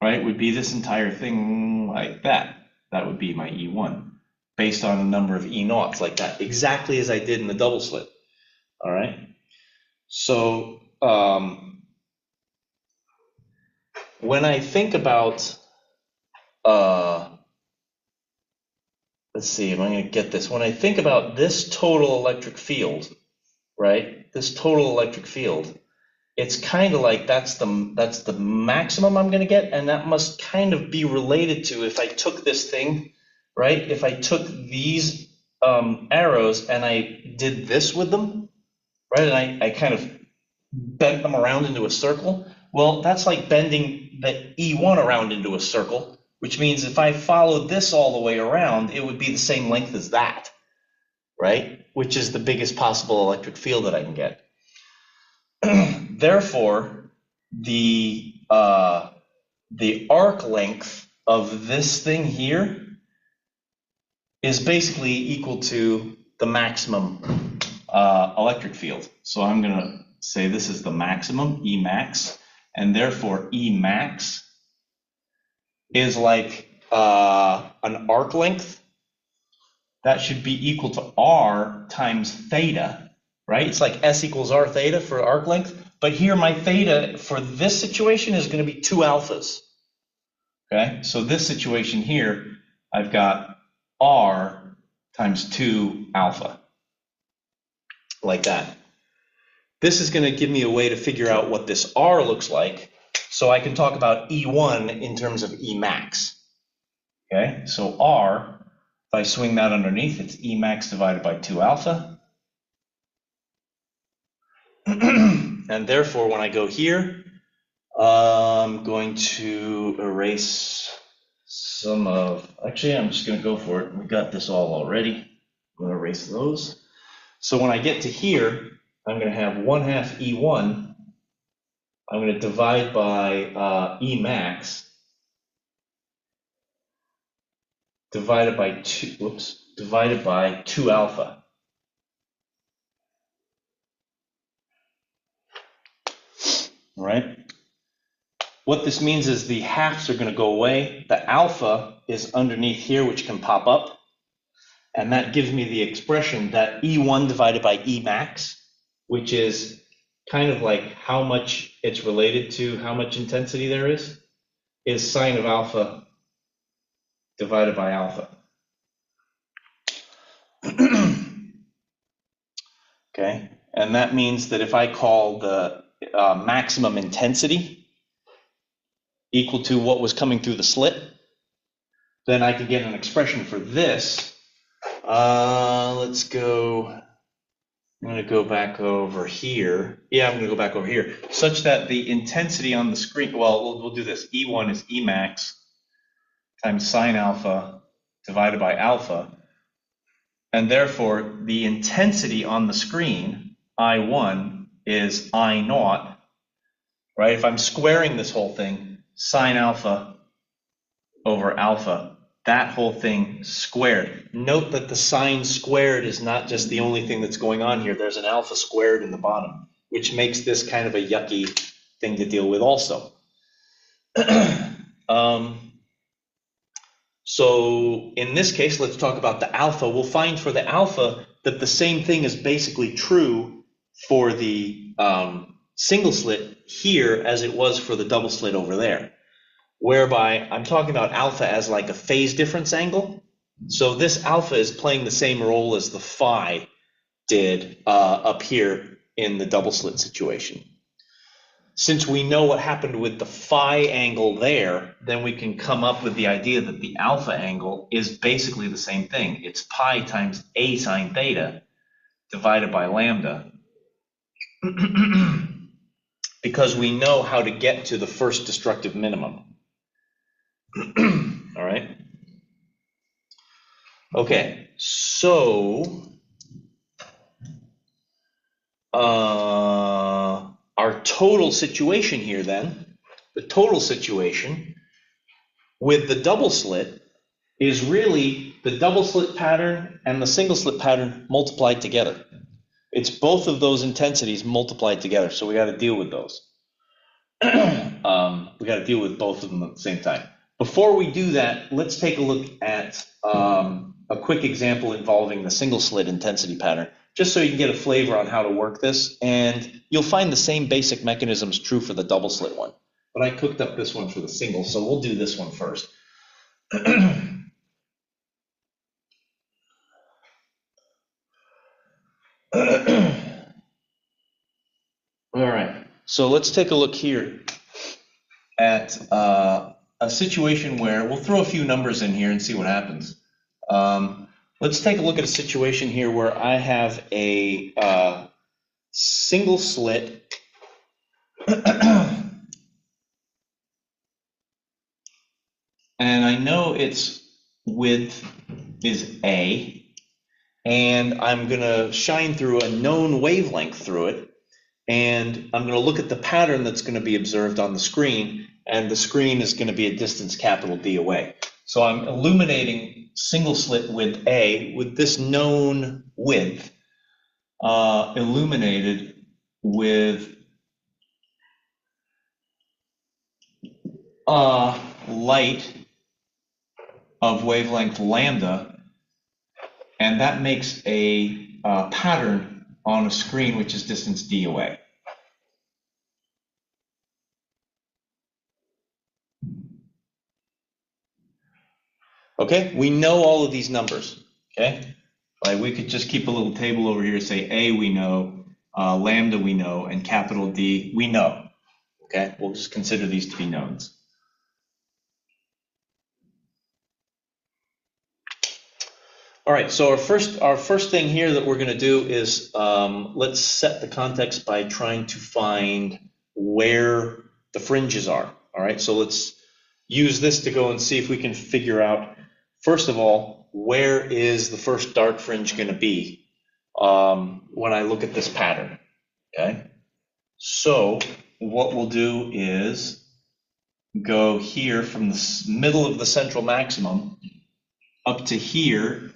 right, would be this entire thing like that. That would be my E1, based on a number of E naughts like that, exactly as I did in the double slit, all right? So when I think about let's see if I'm going to get this. When I think about this total electric field, right? This total electric field, it's kind of like that's the maximum I'm going to get, and that must kind of be related to if I took this thing, right? If I took these arrows and I did this with them, right? And I kind of bent them around into a circle. Well, that's like bending the E1 around into a circle, which means if I followed this all the way around, it would be the same length as that, right? Which is the biggest possible electric field that I can get. Therefore, the arc length of this thing here is basically equal to the maximum electric field. So I'm going to say this is the maximum, E max, and therefore E max is like an arc length. That should be equal to R times theta, right? It's like S equals R theta for arc length. But here my theta for this situation is going to be 2 alphas. Okay, so this situation here, I've got R times 2 alpha, like that. This is going to give me a way to figure out what this R looks like, so I can talk about E1 in terms of E max. Okay, so R, if I swing that underneath, it's E max divided by 2 alpha. And therefore, when I go here, I'm going to erase some of, actually, I'm just going to go for it. We got this all already. I'm going to erase those. So when I get to here, I'm going to have 1/2 E1. I'm going to divide by E max divided by 2 alpha. All right. What this means is the halves are going to go away. The alpha is underneath here, which can pop up. And that gives me the expression that E1 divided by E max, which is kind of like how much it's related to how much intensity there is sine of alpha divided by alpha. Okay, and that means that if I call the maximum intensity equal to what was coming through the slit, then I can get an expression for this. Let's go, I'm going to go back over here. Yeah, I'm going to go back over here, such that the intensity on the screen, well, we'll do this. E1 is E max times sine alpha divided by alpha. And therefore, the intensity on the screen, I1, is I0, right? If I'm squaring this whole thing, sine alpha over alpha, that whole thing squared. Note that the sine squared is not just the only thing that's going on here. There's an alpha squared in the bottom, which makes this kind of a yucky thing to deal with also. So in this case, let's talk about the alpha. We'll find for the alpha that the same thing is basically true for the single slit here as it was for the double slit over there, whereby I'm talking about alpha as like a phase difference angle. So this alpha is playing the same role as the phi did up here in the double slit situation. Since we know what happened with the phi angle there, then we can come up with the idea that the alpha angle is basically the same thing. It's pi times a sine theta divided by lambda. Because we know how to get to the first destructive minimum. All right. Okay, so our total situation here then, the total situation with the double slit is really the double slit pattern and the single slit pattern multiplied together. It's both of those intensities multiplied together, so we got to deal with those. We got to deal with both of them at the same time. Before we do that, let's take a look at a quick example involving the single slit intensity pattern, just so you can get a flavor on how to work this, and you'll find the same basic mechanisms true for the double slit one. But I cooked up this one for the single, so we'll do this one first. All right, so let's take a look here at a situation where we'll throw a few numbers in here and see what happens. Let's take a look at a situation here where I have a single slit and I know its width is A, and I'm going to shine through a known wavelength through it, and I'm going to look at the pattern that's going to be observed on the screen, and the screen is going to be a distance capital D away. So I'm illuminating single slit width A with this known width, illuminated with light of wavelength lambda, and that makes a pattern on a screen which is distance D away. Okay, we know all of these numbers, okay? Like we could just keep a little table over here, say A we know, lambda we know, and capital D we know, okay? We'll just consider these to be knowns. All right, so our first thing here that we're gonna do is let's set the context by trying to find where the fringes are, all right? So let's use this to go and see if we can figure out, first of all, where is the first dark fringe going to be when I look at this pattern, okay? So what we'll do is go here from the middle of the central maximum up to here,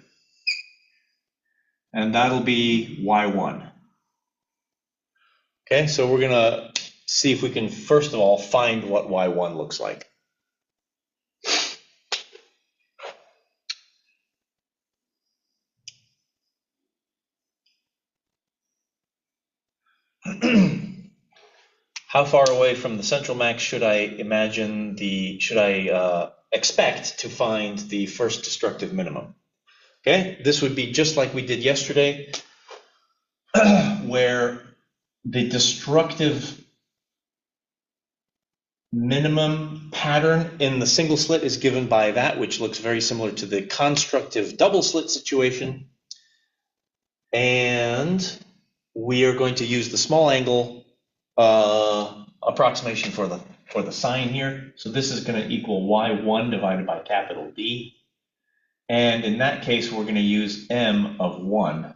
and that'll be Y1. Okay, so we're going to see if we can, first of all, find what Y1 looks like. How far away from the central max should I expect to find the first destructive minimum? Okay, this would be just like we did yesterday, where the destructive minimum pattern in the single slit is given by that, which looks very similar to the constructive double slit situation. And we are going to use the small angle approximation for the sign here. So this is going to equal Y1 divided by capital D. And in that case, we're going to use M of 1.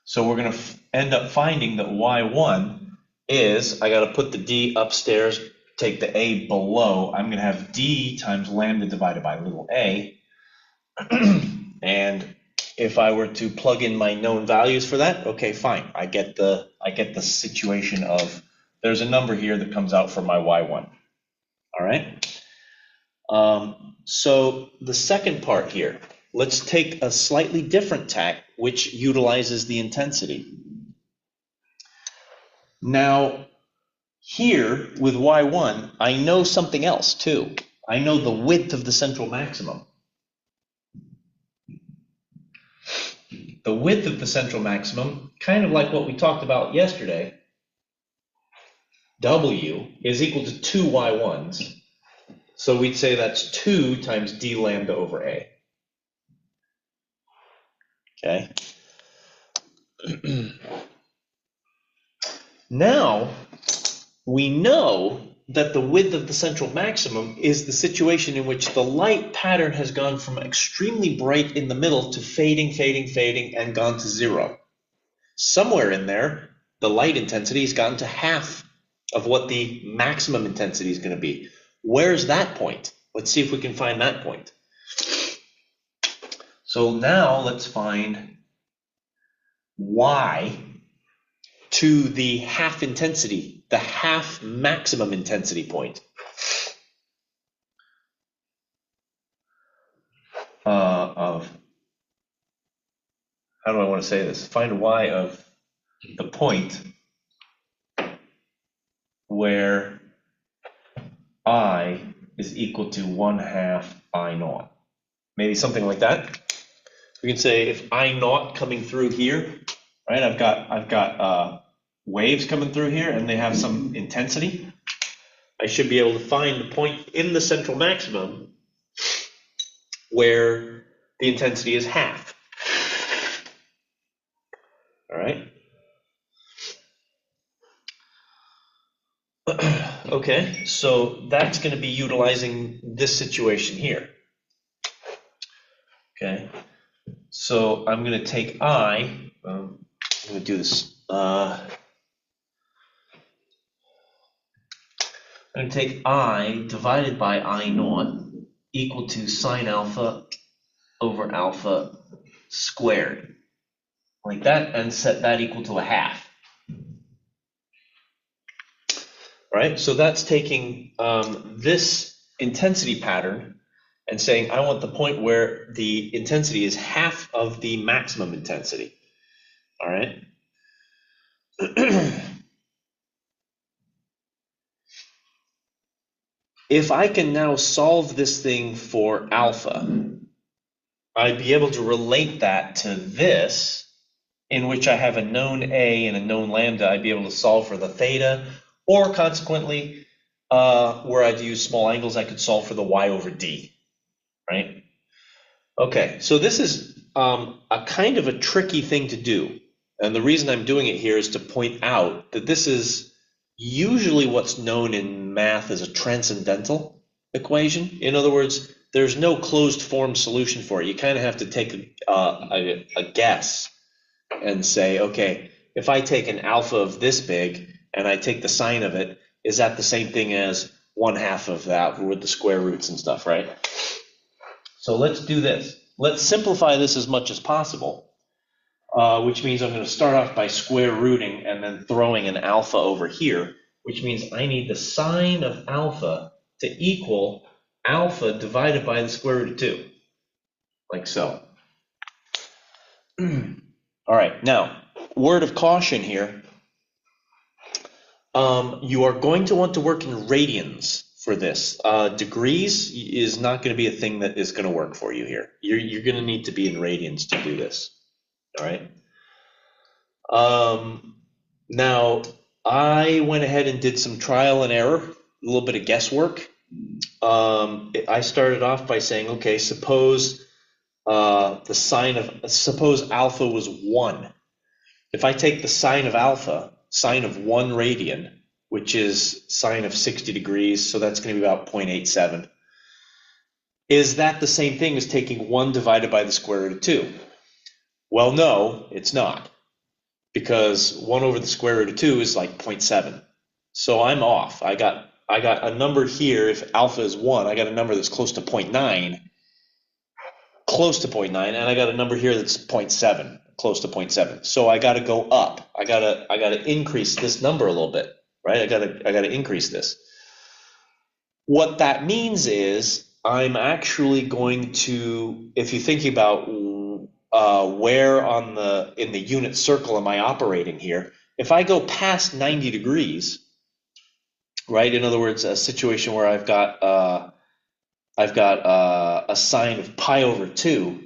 So we're going to end up finding that Y1 is, I got to put the D upstairs, take the A below. I'm going to have D times lambda divided by little a. And if I were to plug in my known values for that, okay, fine. I get the situation of there's a number here that comes out for my Y1. All right. So the second part here, let's take a slightly different tack which utilizes the intensity. Now, here with Y1, I know something else too. I know the width of the central maximum. The width of the central maximum, kind of like what we talked about yesterday, W is equal to 2 Y1s. So we'd say that's 2 times D lambda over A. Okay. Now, we know that the width of the central maximum is the situation in which the light pattern has gone from extremely bright in the middle to fading, fading, fading, and gone to 0. Somewhere in there, the light intensity has gotten to half of what the maximum intensity is going to be. Where's that point? Let's see if we can find that point. So now let's find Y to the half intensity, the half maximum intensity point. Of, how do I want to say this? Find Y of the point where I is equal to 1/2 I naught. Maybe something like that. we can say if I naught coming through here, right? I've got waves coming through here, and they have some intensity. I should be able to find the point in the central maximum where the intensity is half. All right. Okay, so that's going to be utilizing this situation here. Okay, so I'm going to take I'm going to do this. I'm going to take I divided by I naught equal to sine alpha over alpha squared, like that, and set that equal to a half. Right, so that's taking this intensity pattern and saying I want the point where the intensity is half of the maximum intensity. All right. If I can now solve this thing for alpha, I'd be able to relate that to this, in which I have a known A and a known lambda. I'd be able to solve for the theta, or consequently, where I'd use small angles, I could solve for the y over d, right? Okay, so this is a kind of a tricky thing to do. And the reason I'm doing it here is to point out that this is usually what's known in math as a transcendental equation. In other words, there's no closed form solution for it. You kind of have to take a guess and say, okay, if I take an alpha of this big and I take the sine of it, is that the same thing as 1/2 of that with the square roots and stuff, right? So let's do this. Let's simplify this as much as possible, which means I'm going to start off by square rooting and then throwing an alpha over here, which means I need the sine of alpha to equal alpha divided by the square root of 2, like so. All right, now, word of caution here. You are going to want to work in radians for this. Degrees is not going to be a thing that is going to work for you here. You're going to need to be in radians to do this. All right. Now, I went ahead and did some trial and error, a little bit of guesswork. I started off by saying, okay, suppose suppose alpha was 1. If I take the sine of alpha, sine of 1 radian, which is sine of 60 degrees, so that's going to be about 0.87. Is that the same thing as taking 1 divided by the square root of 2? Well, no, it's not, because 1 over the square root of 2 is like 0.7. So I'm off. I got a number here. If alpha is 1, I got a number that's close to 0.9, and I got a number here that's 0.7. Close to 0.7. So I got to go up. I got to increase this number a little bit, right? I got to increase this. What that means is I'm actually going to, if you're thinking about where in the unit circle am I operating here, if I go past 90 degrees, right? In other words, a situation where I've got a sine of pi over 2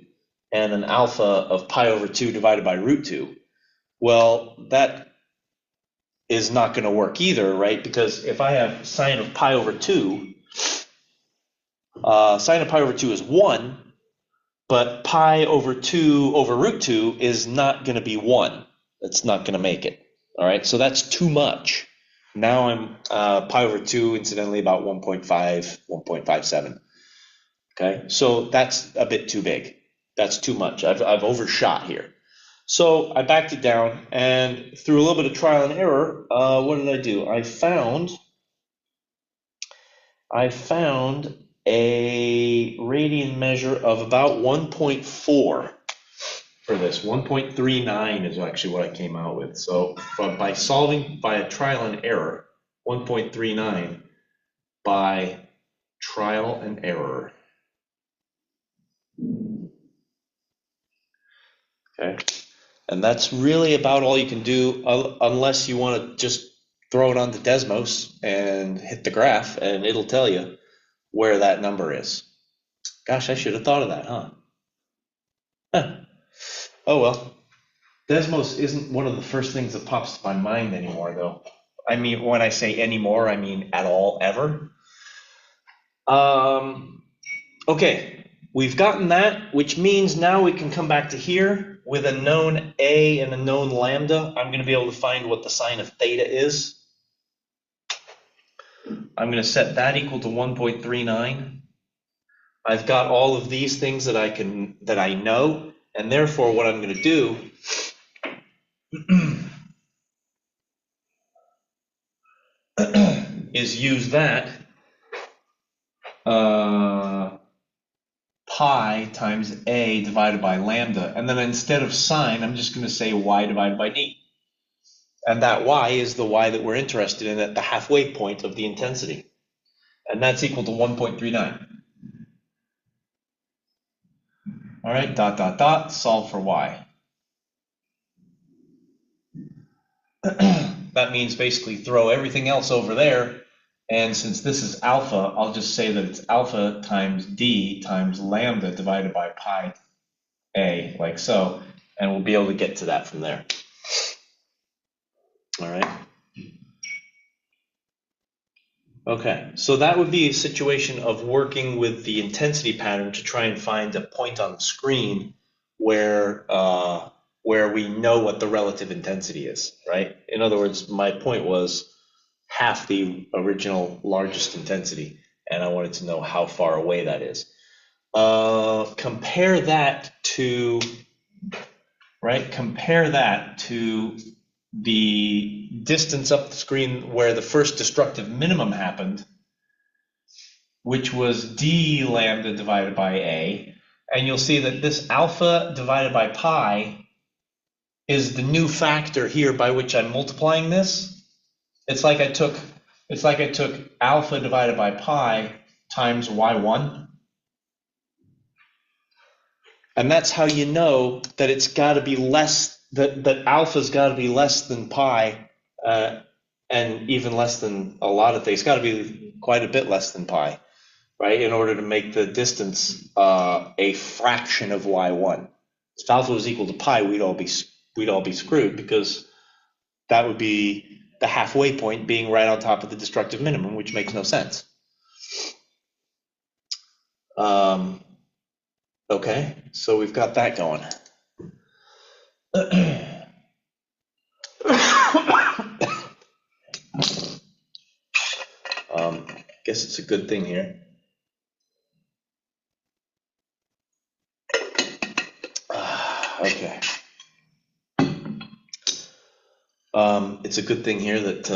and an alpha of pi over 2 divided by root 2, well, that is not going to work either, right? Because if I have sine of pi over 2, sine of pi over 2 is 1, but pi over 2 over root 2 is not going to be 1. It's not going to make it, all right? So that's too much. Now I'm pi over 2, incidentally, about 1.5, 1.57, okay? So that's a bit too big. That's too much. I've overshot here. So I backed it down, and through a little bit of trial and error, what did I do? I found a radian measure of about 1.4 for this. 1.39 is actually what I came out with. So by solving by a trial and error, 1.39 by trial and error. Okay, and that's really about all you can do, unless you want to just throw it onto Desmos and hit the graph, and it'll tell you where that number is. Gosh, I should have thought of that, huh? Oh well. Desmos isn't one of the first things that pops to my mind anymore, though. I mean, when I say anymore, I mean at all, ever. Um, okay, we've gotten that, which means now we can come back to here with a known A and a known lambda. I'm going to be able to find what the sine of theta is. I'm going to set that equal to 1.39. I've got all of these things that I know, and therefore what I'm going to do is use that pi times a divided by lambda, and then instead of sine, I'm just going to say y divided by d. And that y is the y that we're interested in at the halfway point of the intensity. And that's equal to 1.39. All right, dot, dot, dot, solve for y. That means basically throw everything else over there. And since this is alpha, I'll just say that it's alpha times d times lambda divided by pi a, like so. And we'll be able to get to that from there. All right. Okay, so that would be a situation of working with the intensity pattern to try and find a point on the screen where we know what the relative intensity is, right? In other words, my point was half the original largest intensity, and I wanted to know how far away that is. Compare that to the distance up the screen where the first destructive minimum happened, which was d lambda divided by a, and you'll see that this alpha divided by pi is the new factor here by which I'm multiplying this. It's like I took alpha divided by pi times y1. And that's how you know that it's got to be less, that alpha's got to be less than pi, and even less than a lot of things. It's got to be quite a bit less than pi, right? In order to make the distance a fraction of y1. If alpha was equal to pi, we'd all be screwed, because that would be the halfway point being right on top of the destructive minimum, which makes no sense. Okay, so we've got that going. Guess it's a good thing here. Okay. It's a good thing here that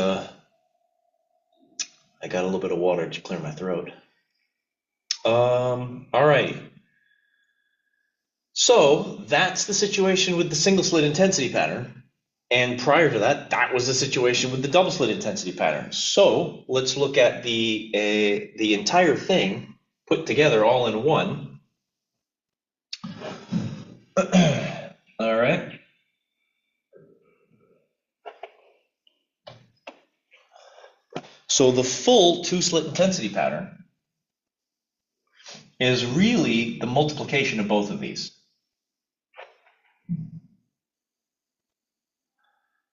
I got a little bit of water to clear my throat. All right. So that's the situation with the single slit intensity pattern. And prior to that, that was the situation with the double slit intensity pattern. So let's look at the entire thing put together all in one. All right. So the full two-slit intensity pattern is really the multiplication of both of these.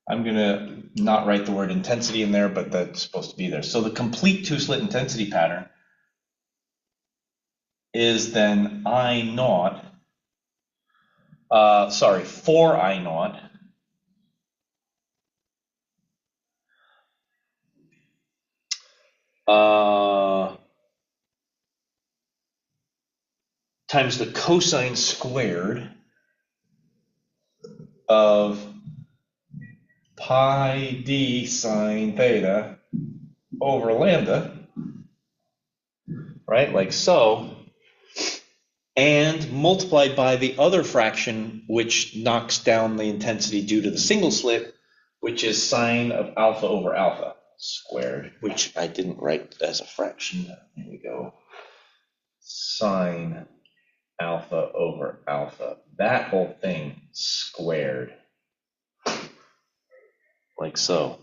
I'm going to not write the word intensity in there, but that's supposed to be there. So the complete two-slit intensity pattern is then I naught, for I naught, times the cosine squared of pi d sine theta over lambda, right, like so, and multiplied by the other fraction which knocks down the intensity due to the single slit, which is sine of alpha over alpha squared, which I didn't write as a fraction. Here we go. Sine alpha over alpha. That whole thing squared. Like so.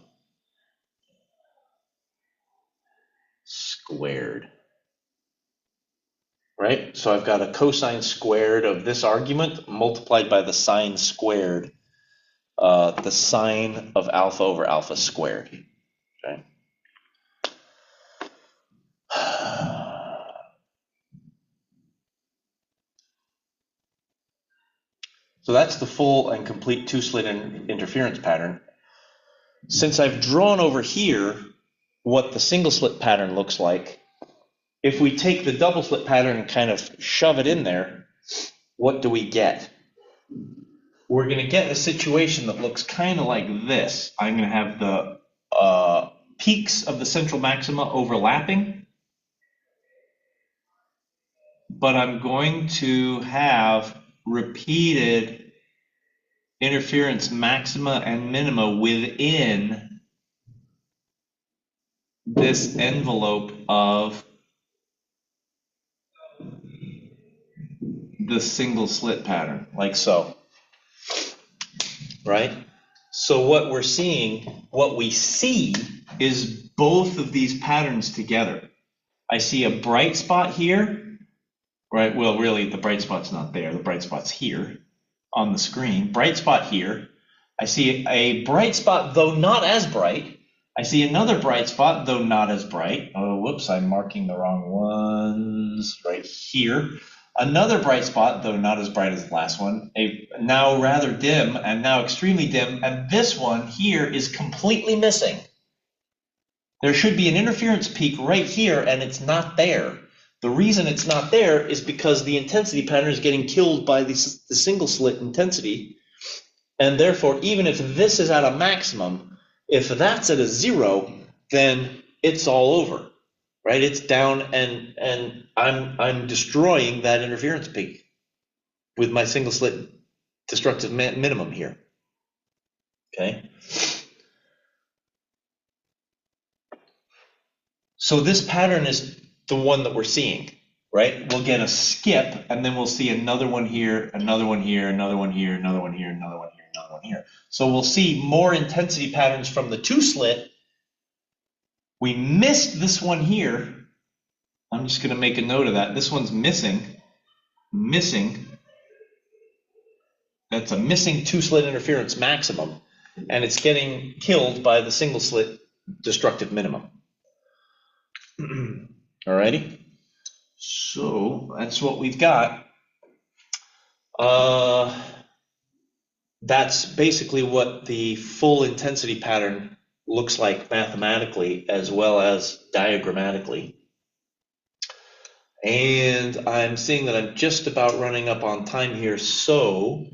Squared. right? So I've got a cosine squared of this argument multiplied by the sine squared, the sine of alpha over alpha squared, okay? So that's the full and complete two-slit interference pattern. Since I've drawn over here what the single slit pattern looks like, if we take the double slit pattern and kind of shove it in there, what do we get? We're going to get a situation that looks kind of like this. I'm going to have the peaks of the central maxima overlapping, but I'm going to have repeated interference maxima and minima within this envelope of the single slit pattern, like so, right? So what we see is both of these patterns together. I see a bright spot here, right? Well, really, the bright spot's not there. The bright spot's here on the screen. Bright spot here. I see a bright spot, though not as bright. I see another bright spot, though not as bright. Oh, whoops, I'm marking the wrong ones right here. Another bright spot, though not as bright as the last one, a now rather dim and now extremely dim, and this one here is completely missing. There should be an interference peak right here, and it's not there. The reason it's not there is because the intensity pattern is getting killed by the single slit intensity, and therefore, even if this is at a maximum, if that's at a 0, then it's all over. Right, it's down, and I'm destroying that interference peak with my single slit destructive minimum here. Okay. So this pattern is the one that we're seeing, right? We'll get a skip, and then we'll see another one here, another one here, another one here, another one here, another one here, another one here. So we'll see more intensity patterns from the two slit. We missed this one here. I'm just going to make a note of that. This one's missing. That's a missing two slit interference maximum, and it's getting killed by the single slit destructive minimum. Alrighty, so that's what we've got. That's basically what the full intensity pattern looks like mathematically as well as diagrammatically. And I'm seeing that I'm just about running up on time here, so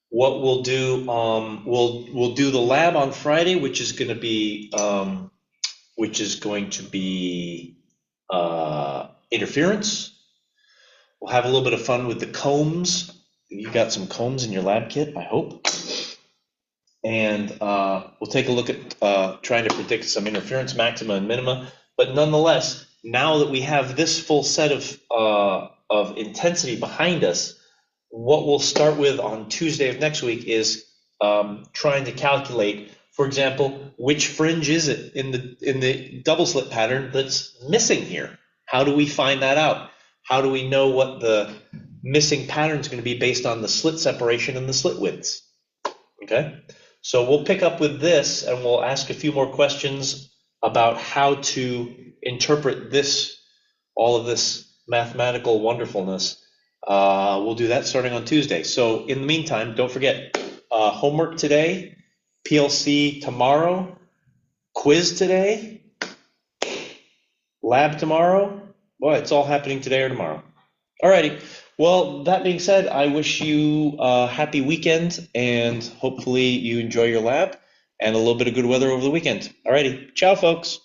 what we'll do, we'll do the lab on Friday, which is going to be interference. We'll have a little bit of fun with the combs. You got some combs in your lab kit, I hope. And we'll take a look at trying to predict some interference maxima and minima. But nonetheless, now that we have this full set of intensity behind us, what we'll start with on Tuesday of next week is trying to calculate, for example, which fringe is it in the double slit pattern that's missing here? How do we find that out? How do we know what the missing pattern is going to be based on the slit separation and the slit widths? Okay, so we'll pick up with this and we'll ask a few more questions about how to interpret this, all of this mathematical wonderfulness. We'll do that starting on Tuesday. So in the meantime, don't forget, homework today, PLC tomorrow, quiz today, lab tomorrow. Boy, it's all happening today or tomorrow. Alrighty. Well, that being said, I wish you a happy weekend, and hopefully you enjoy your lab and a little bit of good weather over the weekend. Alrighty. Ciao, folks.